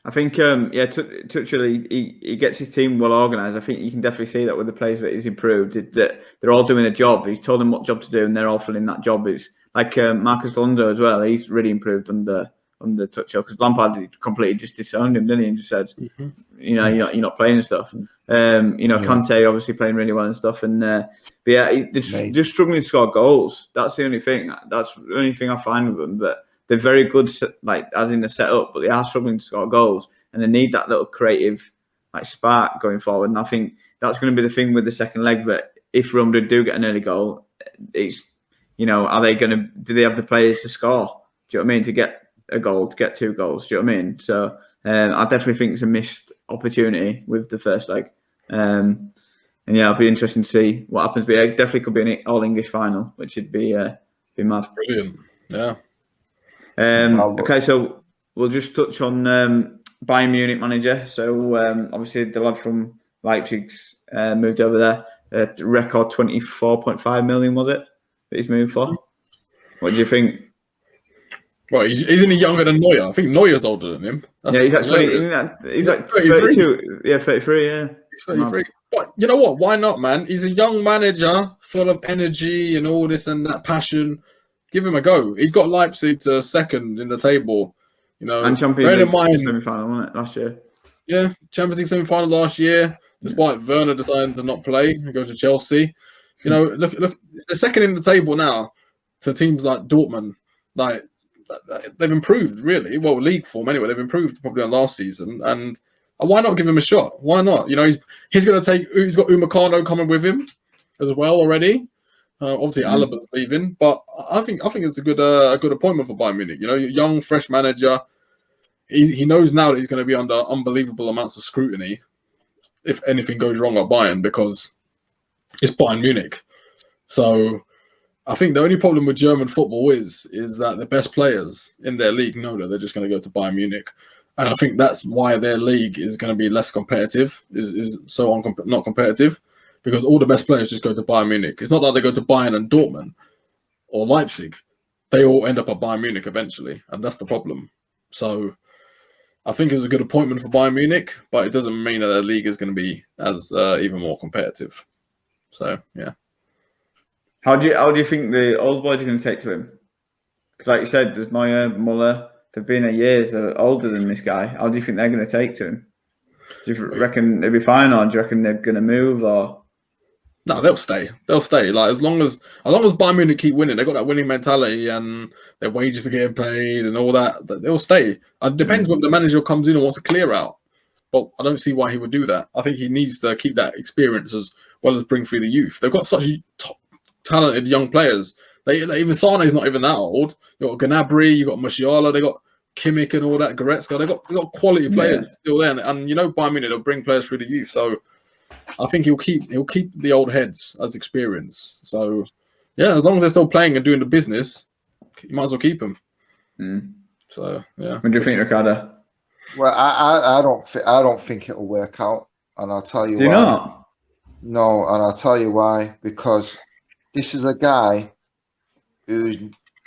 I think, Tuchel, he gets his team well organised. I think you can definitely see that with the players that he's improved, that they're all doing a job. He's told them what job to do, and they're all filling that job. It's like Marcus Alonso as well. He's really improved under Tuchel, because Lampard completely just disowned him, didn't he? And just said, you're not playing and stuff. Kante obviously playing really well and stuff. And but yeah, they're struggling to score goals. That's the only thing. That's the only thing I find with them. But they're very good, like as in the setup, but they are struggling to score goals, and they need that little creative spark going forward. And I think that's going to be the thing with the second leg. That if Real Madrid do get an early goal, it's are they going to? Do they have the players to score? Do you know what I mean? To get a goal, to get 2 goals. Do you know what I mean? So I definitely think it's a missed opportunity with the first leg. And yeah, it'll be interesting to see what happens. But it definitely could be an all-English final, which would be mad. Brilliant. Yeah. Okay, so we'll just touch on Bayern Munich manager. So obviously the lad from Leipzig's moved over there. Record 24.5 million, was it, that he's moved for? What do you think? Well, isn't he younger than Neuer? I think Neuer's older than him. He's like 32. Yeah, 33, yeah. He's 33. But you know what? Why not, man? He's a young manager, full of energy and all this and that passion. Give him a go. He's got Leipzig to second in the table. And Champions League semi-final, wasn't it, last year? Yeah, Champions League semi-final last year. Despite Werner deciding to not play, he goes to Chelsea. Look, it's the second in the table now to teams like Dortmund. Like, they've improved, really. Well, league form anyway. They've improved probably on last season. And why not give him a shot? Why not? He's got Upamecano coming with him as well already. Obviously, Alaba's leaving, but I think it's a good appointment for Bayern Munich. Young, fresh manager. He knows now that he's going to be under unbelievable amounts of scrutiny if anything goes wrong at Bayern, because it's Bayern Munich. So I think the only problem with German football is that the best players in their league know that they're just going to go to Bayern Munich, and I think that's why their league is going to be less competitive. Is so not competitive. Because all the best players just go to Bayern Munich. It's not that they go to Bayern and Dortmund or Leipzig. They all end up at Bayern Munich eventually, and that's the problem. So I think it was a good appointment for Bayern Munich, but it doesn't mean that their league is going to be as even more competitive. So, yeah. How do you think the old boys are going to take to him? Because like you said, there's Neuer, Muller. They've been there years. They're older than this guy. How do you think they're going to take to him? Do you reckon they'll be fine, or do you reckon they're going to move, or...? No, they'll stay. They'll stay. Like as long as Bayern Munich keep winning, they've got that winning mentality and their wages are getting paid and all that. They'll stay. It depends when the manager comes in and wants to clear out. But I don't see why he would do that. I think he needs to keep that experience as well as bring through the youth. They've got such top, talented young players. Even Sane's not even that old. You got Gnabry, you got Musiala, they got Kimmich and all that. Goretzka. They got quality players still there, and Bayern Munich will bring players through the youth. So I think he'll keep the old heads as experience. So yeah, as long as they're still playing and doing the business, you might as well keep them. So yeah. What do you think, Riccardo? Well, I don't think it'll work out, and I'll tell you why. Do you not? No, and I'll tell you why. Because this is a guy who's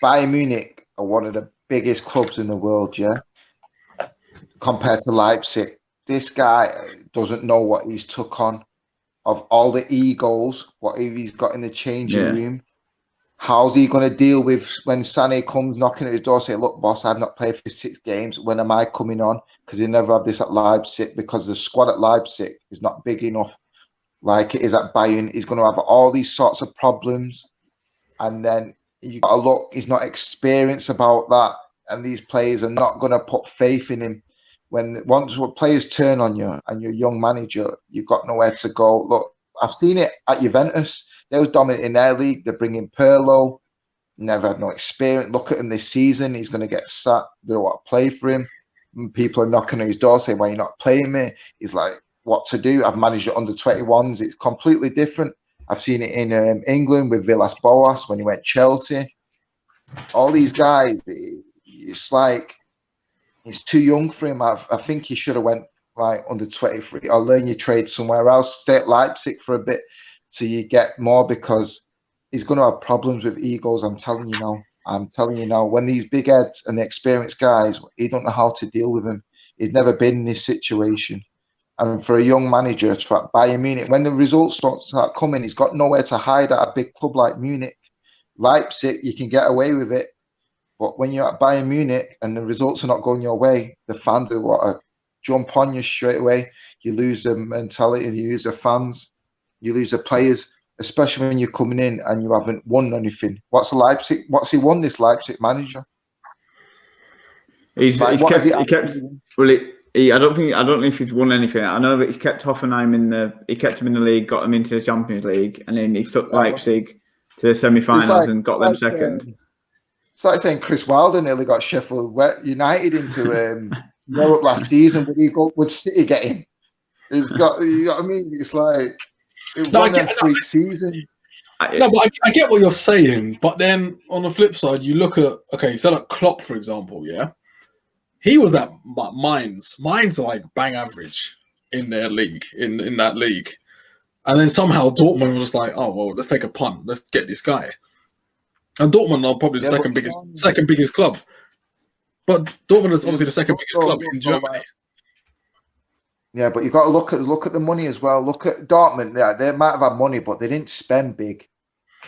Bayern Munich are one of the biggest clubs in the world, yeah. Compared to Leipzig, this guy doesn't know what he's took on. Of all the egos, what he's got in the changing room. How's he going to deal with when Sané comes knocking at his door, say, look, boss, I've not played for 6 games. When am I coming on? Because he never have this at Leipzig, because the squad at Leipzig is not big enough like it is at Bayern. He's going to have all these sorts of problems. And then you got to look, he's not experienced about that. And these players are not going to put faith in him. Once players turn on you and you're a young manager, you've got nowhere to go. Look, I've seen it at Juventus. They were dominating their league. They're bringing Pirlo. Never had no experience. Look at him this season. He's going to get sacked. They don't want to play for him. People are knocking on his door saying, why are you not playing me? He's like, what to do? I've managed it under 21s. It's completely different. I've seen it in England with Villas-Boas when he went Chelsea. All these guys, it's like, he's too young for him. I think he should have went like under 23 or learn your trade somewhere else. Stay at Leipzig for a bit till you get more, because he's going to have problems with egos. I'm telling you now. When these big heads and the experienced guys, he don't know how to deal with them. He's never been in this situation. And for a young manager to Bayern Munich, when the results start coming, he's got nowhere to hide at a big club like Munich. Leipzig, you can get away with it. But when you're at Bayern Munich and the results are not going your way, the fans will want to jump on you straight away. You lose the mentality, you lose the fans, you lose the players, especially when you're coming in and you haven't won anything. What's he won, this Leipzig manager? I don't know if he's won anything. I know that he's kept Hoffenheim he kept him in the league, got him into the Champions League, and then he took Leipzig to the semi-finals and got them second. It's like saying Chris Wilder nearly got Sheffield United into Europe last season. Would City get him? It's got, you know what I mean? It's like it won them 3 seasons. No, but I get what you're saying. But then on the flip side, you look at so like Klopp, for example, yeah, he was at Mainz. Mainz are like bang average in their league, in that league, and then somehow Dortmund was like, oh well, let's take a punt, let's get this guy. And Dortmund are probably the second biggest club. But Dortmund is obviously the second biggest club in Germany. Yeah, but you've got to look at the money as well. Look at Dortmund. Yeah, they might have had money, but they didn't spend big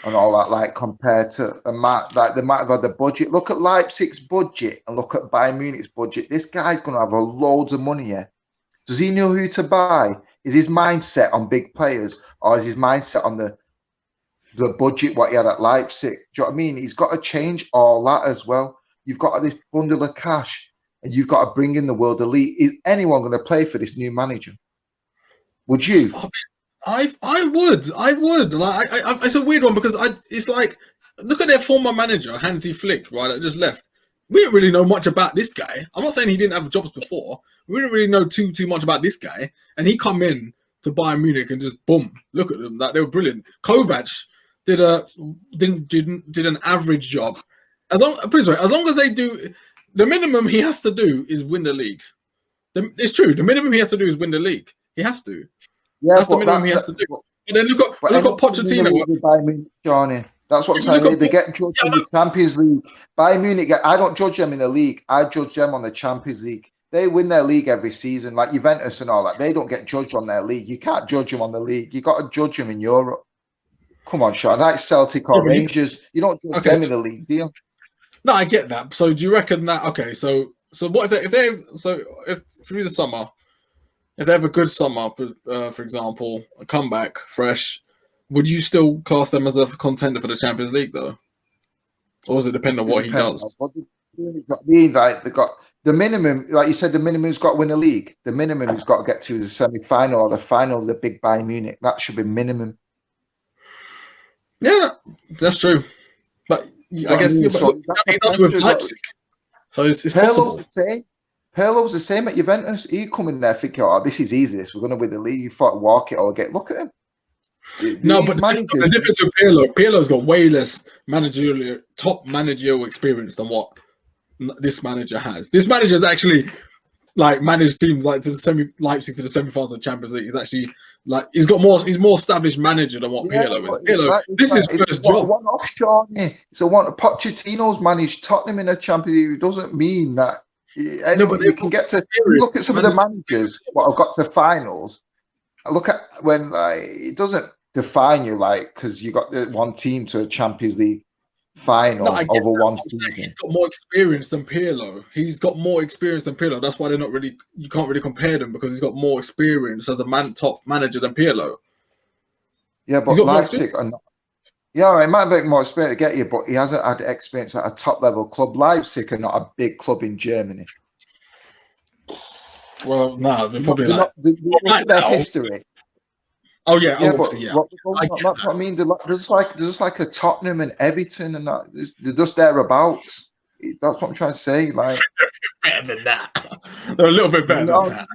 and all that. Like compared to they might have had the budget. Look at Leipzig's budget and look at Bayern Munich's budget. This guy's going to have loads of money here. Does he know who to buy? Is his mindset on big players, or is his mindset on the budget what he had at Leipzig? Do you know what I mean? He's got to change all that as well. You've got this bundle of cash. And you've got to bring in the world elite. Is anyone going to play for this new manager? Would you? I would. Like, it's a weird one because it's like, look at their former manager, Hansi Flick, right? That just left. We didn't really know much about this guy. I'm not saying he didn't have jobs before. We didn't really know too much about this guy. And he come in to Bayern Munich and just boom, look at them. Like, they were brilliant. Kovac did an average job. As long as they do. The minimum he has to do is win the league. It's true. The minimum he has to do is win the league. He has to. Yeah, that's the minimum he has to do. And then look at Pochettino. Johnny, that's what I'm saying. They get judged in the Champions League. Bayern Munich, I don't judge them in the league. I judge them on the Champions League. They win their league every season, like Juventus and all that. They don't get judged on their league. You can't judge them on the league. You got to judge them in Europe. Come on, Sean. That's Celtic or Rangers. You don't judge them in the league, do you? No, I get that. So do you reckon that? Okay, so what if through the summer, if they have a good summer, for example, a comeback fresh, would you still class them as a contender for the Champions League though, or does it depend on what he does? Like they got the minimum, like you said, the minimum's got to win the league. The minimum he's got to get to is the semi-final or the final of the big Bayern Munich. That should be minimum. Yeah, that's true, but. I guess with Leipzig. So it's Pirlo's the same. Pirlo's the same at Juventus. He come in there thinking, "Oh, this is easy. We're going to win the league." You thought, walk it or get. Look at him. No, but the difference with Pirlo's got way less top managerial experience than what this manager has. This manager's actually like managed teams like to the Leipzig to the semi-finals of the Champions League. He's actually like he's more establised manager than what Pirlo is. Pirlo, this is his first job. One off, Sean. So Pochettino's managed Tottenham in a Champions League. It doesn't mean that. But you can get to look at some of the managers what have got to finals. Look at when it doesn't define you because you got one team to a Champions League final over one season. He's got more experience than Pirlo. That's why you can't really compare them because he's got more experience as a top manager than Pirlo. Yeah, but Leipzig are not. Yeah, he might have more experience to get you, but he hasn't had experience at a top level club. Leipzig are not a big club in Germany. Well, no, they're probably look at their history. Oh yeah, that's what I mean. There's like a Tottenham and Everton, and that they're just thereabouts. That's what I'm trying to say. Like better than that. They're a little bit better than that.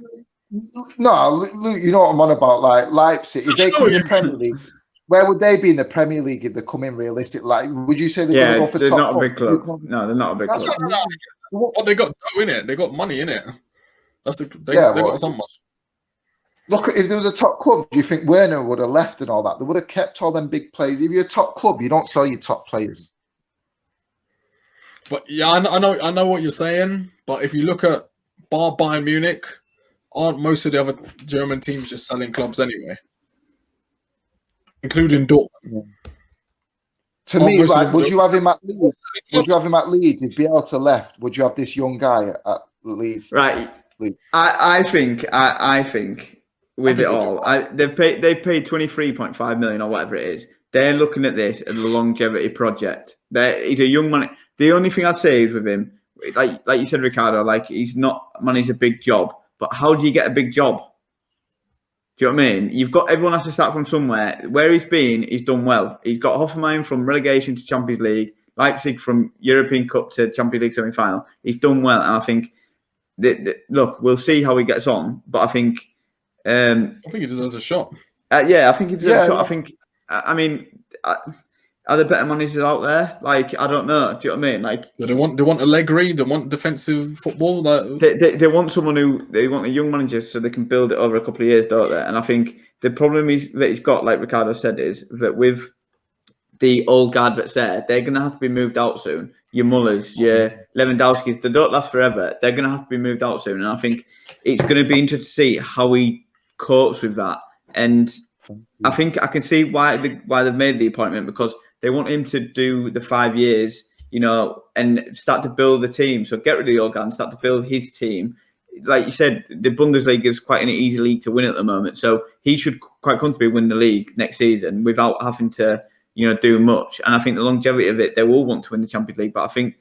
No, you know what I'm on about. Like Leipzig, if they come in the Premier League, where would they be in the Premier League if they come in realistic? Like, would you say they're going to go for top? Not a big club. No, they're not a big club. What they got in it? They got money in it. They got some money. Look, if there was a top club, do you think Werner would have left and all that? They would have kept all them big players. If you're a top club, you don't sell your top players. But yeah, I know what you're saying. But if you look at bar Bayern Munich, aren't most of the other German teams just selling clubs anyway? Including Dortmund. To me, like, would you have him at Leeds? Would you have him at Leeds if Bielsa left? Would you have this young guy at Leeds? Right. I think with it all, they've paid 23.5 million or whatever it is. They're looking at this as a longevity project. He's a young man. The only thing I'd say is with him, like you said, Riccardo, like he's not managed a big job. But how do you get a big job? Do you know what I mean? Everyone has to start from somewhere. Where he's been, he's done well. He's got Hoffenheim from relegation to Champions League, Leipzig from European Cup to Champions League semi-final. He's done well, and I think look, we'll see how he gets on. But I think he deserves a shot. I think he deserves a shot. I think. I mean, are there better managers out there? Like, I don't know. Do you know what I mean? Like, they want Allegri. They want defensive football. They want someone they want a young manager so they can build it over a couple of years, don't they? And I think the problem that he's got, like Riccardo said, is that with the old guard that's there, they're going to have to be moved out soon. Your Mullers, your Lewandowskis, they don't last forever. They're going to have to be moved out soon. And I think it's going to be interesting to see how he copes with that. And I think I can see why they've made the appointment, because they want him to do the 5 years, and start to build the team. So get rid of the old guy and start to build his team. Like you said, the Bundesliga is quite an easy league to win at the moment. So he should quite comfortably win the league next season without having to, do much. And I think the longevity of it, they will want to win the Champions League. But I think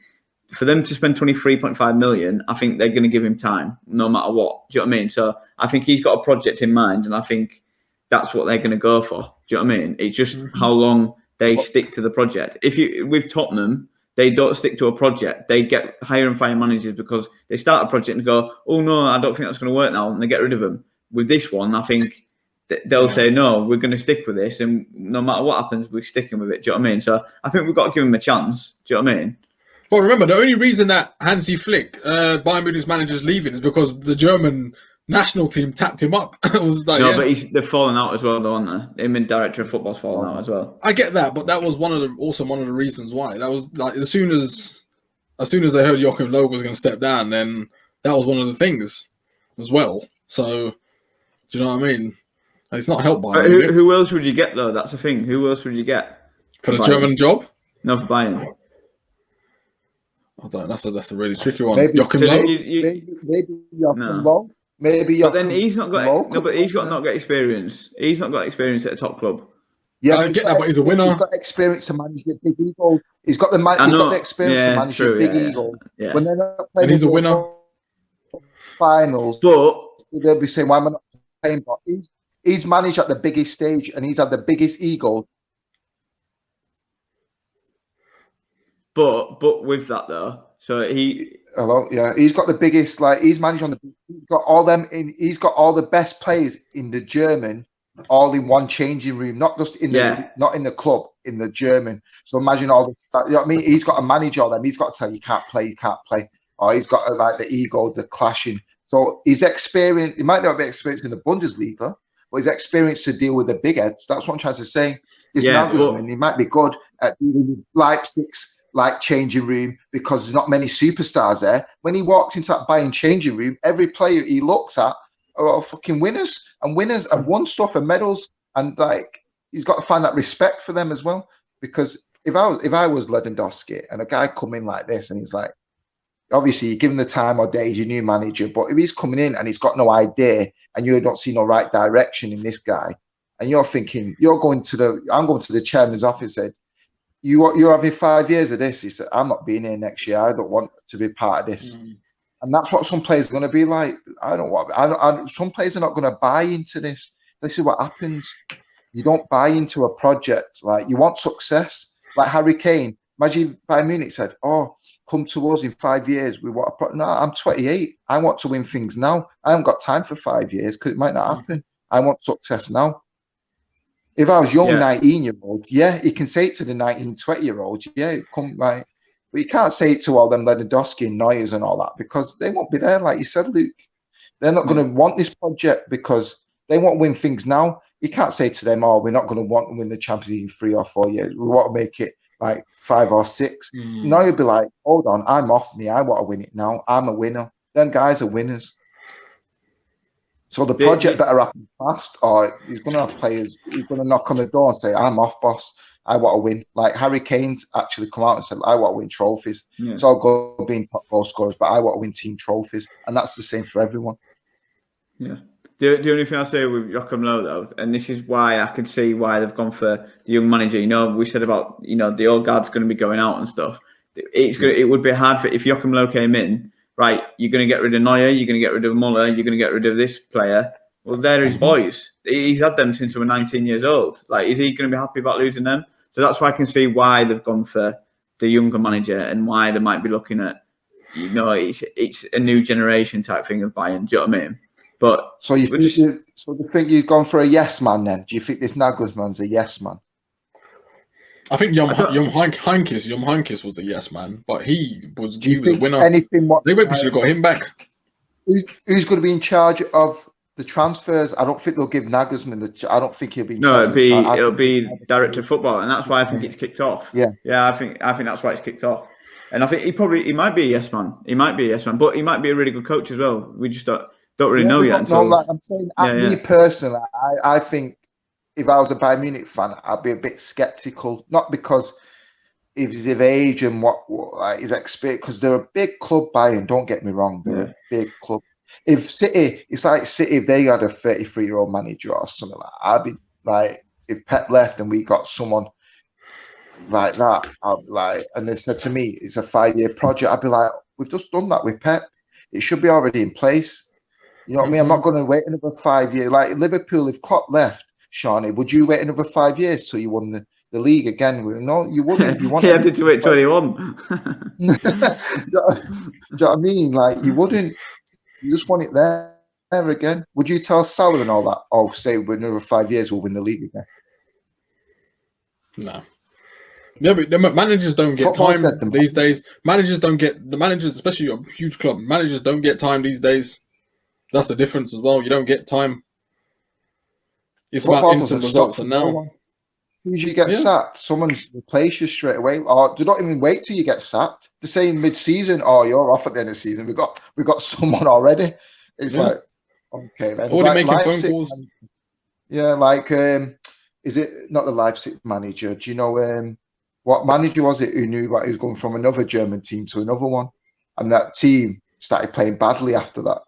for them to spend 23.5 million, I think they're going to give him time no matter what. Do you know what I mean? So I think he's got a project in mind, and I think that's what they're going to go for. Do you know what I mean? It's just how long they stick to the project. With Tottenham, they don't stick to a project. They get hire and fire managers because they start a project and go, oh no, I don't think that's going to work now, and they get rid of them. With this one, I think they'll say, no, we're going to stick with this, and no matter what happens, we're sticking with it. Do you know what I mean? So I think we've got to give him a chance. Do you know what I mean? Well, remember, the only reason that Hansi Flick, Bayern Munich's manager, is leaving is because the German national team tapped him up. It was like, but they're falling out as well, though, aren't they? Him and director of football's falling out as well. I get that, but that was one of the reasons why. That was like as soon as they heard Joachim Low was going to step down, then that was one of the things as well. So, do you know what I mean? It's not helped by. Who else would you get though? That's the thing. Who else would you get for the German job? No, for Bayern. I don't. That's a really tricky one. Maybe Joachim Low. Maybe Joachim Low. Maybe. But then he's not got. No, but he's not got experience. He's not got experience at a top club. Yeah, I get that, but he's a winner. He's got experience to manage the big egos. He's got the experience to manage the big ego. Yeah. When they're not playing, and he's a winner. Finals, but they'll be saying, "Why am I not playing?" But he's managed at the biggest stage, and he's had the biggest ego. But with that though, so he's got the biggest. Like he's managed on the. He's got all them in. He's got all the best players in the German, all in one changing room, not just in not in the club, in the German. So imagine all this. You know what I mean? He's got to manage all them. He's got to tell you can't play, or he's got like the ego, the clashing. So his experience. He might not be experienced in the Bundesliga, but his experience to deal with the big heads. That's what I'm trying to say. Nagelsmann, he might be good at dealing with Leipzig's like changing room because there's not many superstars there. When he walks into that Bayern changing room, every player he looks at are all fucking winners, and winners have won stuff and medals, and like he's got to find that respect for them as well. Because if I was Lewandowski and a guy come in like this and he's like, obviously you give him the time or day, he's your new manager, but if he's coming in and he's got no idea and you don't see no right direction in this guy, and you're thinking I'm going to the chairman's office and you're having 5 years of this. He said, I'm not being here next year. I don't want to be part of this. And that's what some players are going to be like. Some players are not going to buy into this. This is what happens. You don't buy into a project. Like you want success. Like Harry Kane. Imagine Bayern Munich said, "Oh, come to us in 5 years. We want no, I'm 28. I want to win things now. I haven't got time for 5 years because it might not happen. I want success now." If I was young, 19-year-old, he can say it to the 19, 20-year-old, come like, but you can't say it to all them Lewandowski and Neuers and all that because they won't be there. Like you said, Luke, they're not going to want this project because they want to win things now. You can't say to them, "Oh, we're not going to want to win the Champions League in 3 or 4 years. We want to make it like 5 or 6." No, you'll be like, "Hold on, I'm off me. I want to win it now. I'm a winner." them guys are winners. So the project better happen fast, or he's going to have players. He's going to knock on the door and say, "I'm off, boss. I want to win." Like Harry Kane's actually come out and said, "I want to win trophies." Yeah. It's all good being top goal scorers, but I want to win team trophies, and that's the same for everyone. Yeah. The only thing I'll say with Joachim Low, though, and this is why I can see why they've gone for the young manager. You know, we said about the old guard's going to be going out and stuff. It would be hard for if Joachim Low came in. Right, you're going to get rid of Neuer, you're going to get rid of Muller, you're going to get rid of this player. Well, they're his boys. He's had them since they were 19 years old. Like, is he going to be happy about losing them? So that's why I can see why they've gone for the younger manager and why they might be looking at, it's a new generation type thing of Bayern. Do you know what I mean? But so you think you've gone for a yes man then? Do you think this Nagelsmann's a yes man? I think Jon Heinkes was a yes man, but he was the winner. They maybe should have got him back. Who's going to be in charge of the transfers? I don't think they'll give Nagelsmann I don't think he'll be. It'll be director of football, and that's why I think it's kicked off. Yeah. I think that's why it's kicked off, and I think he might be a yes man. He might be a yes man, but he might be a really good coach as well. We just don't really know yet. I'm saying, me personally, I think. If I was a Bayern Munich fan, I'd be a bit sceptical. Not because of his age and what his experience, because they're a big club. Bayern, don't get me wrong, they're a big club. If City, it's like City, if they had a 33-year-old manager or something like that, I'd be like, if Pep left and we got someone like that, I'd be like, and they said to me, it's a 5-year project, I'd be like, we've just done that with Pep. It should be already in place. You know what I mean? I'm not going to wait another 5 years. Like Liverpool, if Klopp left, Shawnee, would you wait another 5 years till you won the league again? No, you wouldn't. You he had to wait 21. Do you know what I mean? Like, you wouldn't. You just want it there again. Would you tell Salah and all that? Oh, say with another 5 years we'll win the league again. No. Yeah, but the managers don't get time these days. Managers, especially a huge club, managers don't get time these days. That's the difference as well. You don't get time. It's about instant results, and now as soon as you get sacked, someone's replace you straight away, or they don't even wait till you get sacked. They're saying mid-season, "Oh, you're off at the end of the season. We got someone already." It's like, okay, then. Already making phone calls. Yeah, like is it not the Leipzig manager? Do you know what manager was it who knew that he was going from another German team to another one, and that team started playing badly after that?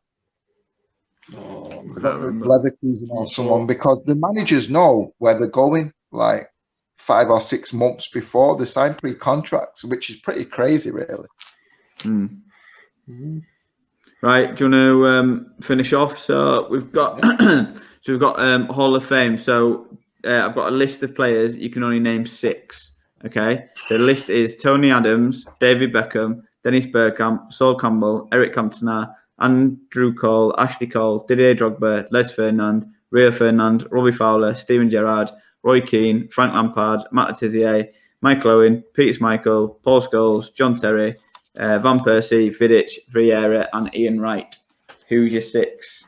Leverkusen or someone, because the managers know where they're going like 5 or 6 months before they sign pre-contracts, which is pretty crazy, really. Right, do you want to finish off? So we've got Hall of Fame. So I've got a list of players. You can only name 6. Okay, so the list is Tony Adams, David Beckham, Dennis Bergkamp, Sol Campbell, Eric Cantona, Andrew Cole, Ashley Cole, Didier Drogba, Les Ferdinand, Rio Ferdinand, Robbie Fowler, Steven Gerrard, Roy Keane, Frank Lampard, Matt Letizia, Michael Owen, Peter Schmeichel, Paul Scholes, John Terry, Van Persie, Vidic, Vieira, and Ian Wright. Who's your 6?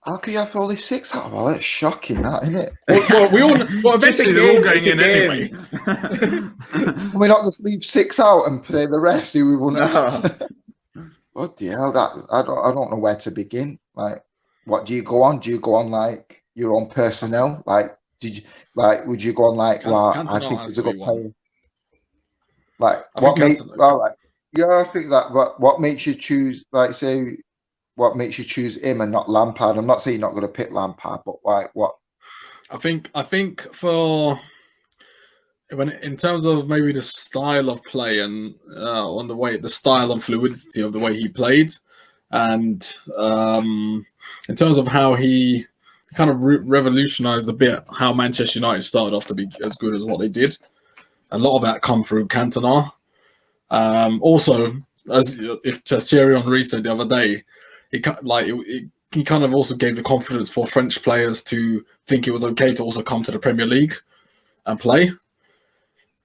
How can you have only 6 out of all? That's shocking, that, isn't it? Well, eventually they're all going in anyway. Can we not just leave 6 out and play the rest? Who we want to? What the hell? I don't know where to begin. Like, what do you go on? Do you go on like your own personnel? Like, would you go on like, I think there's a good player. Like, what makes? All right, yeah, I think that. But what makes you choose? Like, say, what makes you choose him and not Lampard? I'm not saying you're not going to pick Lampard, but like, what? I think for. In terms of maybe the style of play and the style and fluidity of the way he played, and in terms of how he kind of revolutionized a bit how Manchester United started off to be as good as what they did. A lot of that come through Cantona. Also, as if Thierry Henry said the other day, he kind of also gave the confidence for French players to think it was okay to also come to the Premier League and play.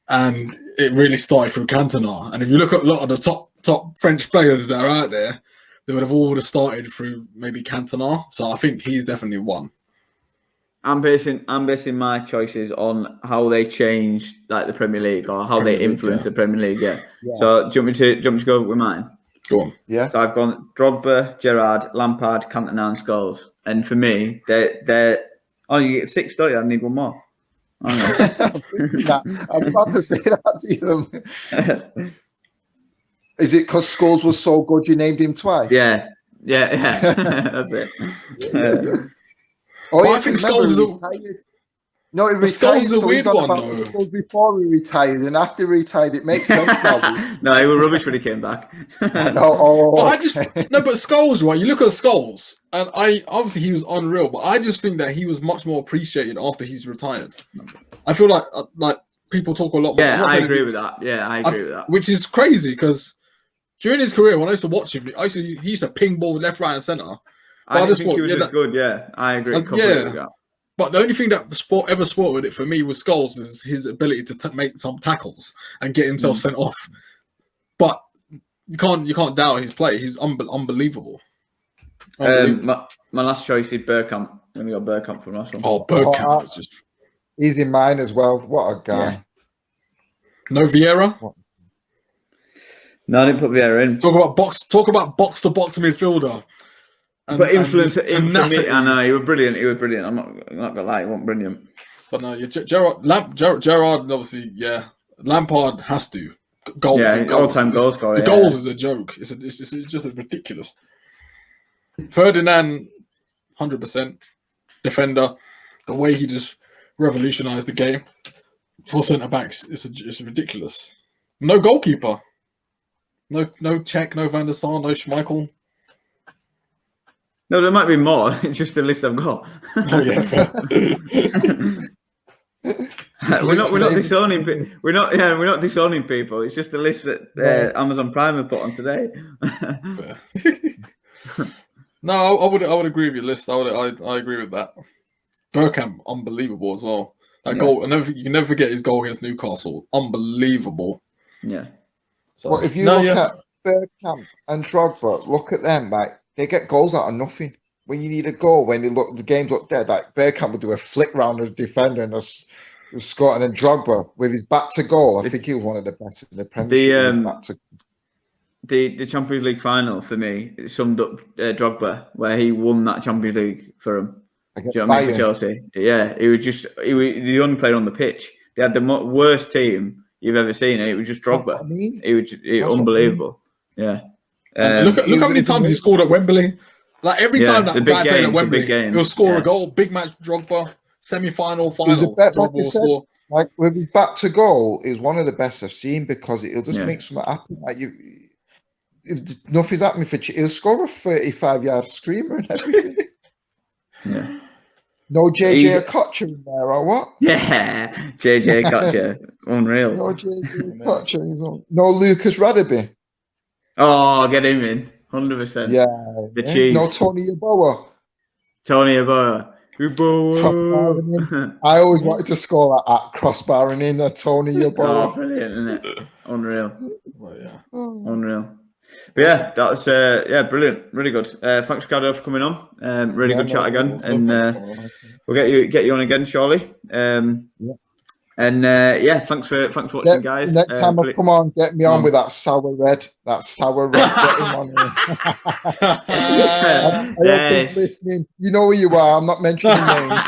And it really started through Cantona. And if you look at a lot of the top French players that are out there, they would have all started through maybe Cantona. So I think he's definitely one. I'm basing my choices on how they changed like the Premier League or how they influenced the Premier League. Yeah. So do you want me to go with mine? Go on. Yeah. So I've gone Drogba, Gerrard, Lampard, Cantona, and Scholes. And for me, they're oh, you get 6, don't you? I need one more. Hang I was about to say that to you. Is it because Scholes was so good you named him twice? Yeah. That's it. Oh, But yeah, I think remember, Scholes he is retired. No, he But retired, Scholes is a so he's weird on one, about though. the Scholes before he retired, and after he retired, it makes sense now. No, he was rubbish when he came back. No, oh, But but Scholes, right? You look at Scholes, and obviously he was unreal, but I just think that he was much more appreciated after he's retired. I feel like people talk a lot. Yeah, I agree with that. Yeah, I agree with that. Which is crazy because during his career, when I used to watch him, he used to ping ball left, right, and centre. I just think he was as good. Yeah, I agree completely with that. But the only thing that ever sported it for me with Scholes is his ability to make some tackles and get himself sent off. But you can't doubt his play. He's unbelievable. My last choice is Bergkamp. I'm going to go Bergkamp for the last one. Oh, Bergkamp was just... He's in mine as well. What a guy. Yeah. No Vieira? What? No, I didn't put Vieira in. Talk about box to box midfielder. But influence for me, I know he was brilliant. I'm not gonna lie, he wasn't brilliant. But no, Gerrard, obviously, yeah. Lampard has to goal. Yeah, all-time goal scorer. The goals is a joke. It's just ridiculous. Ferdinand, 100% defender. The way he just revolutionised the game for centre backs, it's ridiculous. No goalkeeper. No Cech, no Van der Sar, no Schmeichel. No, there might be more. It's just the list I've got. Oh yeah. we're not disowning. We're not disowning people. It's just the list that Amazon Prime have put on today. No, I would agree with your list. I agree with that. Bergkamp, unbelievable as well. That goal, you can never forget his goal against Newcastle. Unbelievable. Yeah. So, well, if you look at Bergkamp and Drogba, look at them. Like they get goals out of nothing. When you need a goal, when the games look dead, like Bergkamp would do a flick round of the defender and score. And then Drogba with his back to goal, I think he was one of the best in the Premiership. The Champions League final for me summed up Drogba, where he won that Champions League for him. Against Bayern. For Chelsea. Yeah, he was the only player on the pitch. They had the worst team you've ever seen, and it was just Drogba. It was unbelievable. Yeah. Look how many times he scored at Wembley. Like every time that guy played at Wembley, he'll score a goal. Big match, Drogba. Semi-final, final. Drogba will score. Like with his back to goal, is one of the best I've seen because it'll just make something happen. Like if nothing's happening he'll score a 35-yard screamer and everything. Yeah. No JJ Okocha in there, or what? Yeah, JJ Okocha, unreal. No JJ Okocha. No Lucas Radaby. Oh, get him in, 100%. Yeah, the Chief. No Tony Yeboah. I always wanted to score that at crossbar and in. Tony Yeboah. Oh, brilliant, isn't it? Unreal. Well, yeah. Unreal. But yeah, that's brilliant, really good. Thanks, Riccardo, for coming on. Really good chat again, and we'll get you on again, surely. And thanks for watching, guys. Next time I come on, get me on with that sour red. That sour red. Get him on here. I hope he's listening. You know who you are. I'm not mentioning names.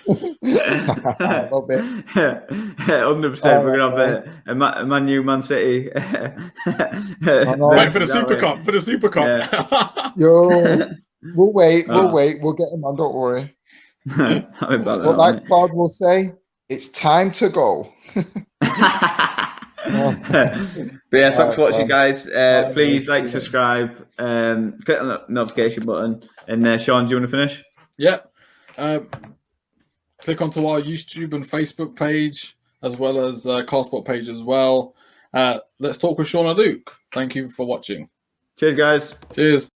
I love it. 100%. We're gonna have a Man U, Man City. Wait for the Super Cup. For the Super Cup. Yo, we'll wait. We'll get him on. Don't worry. But like Claude will say, it's time to go. But yeah, thanks for watching, guys. Please like, subscribe, click on the notification button. And Shaun, do you want to finish? Yeah. Click onto our YouTube and Facebook page, as well as Castbox page as well. Let's talk with Shaun and Luke. Thank you for watching. Cheers, guys. Cheers.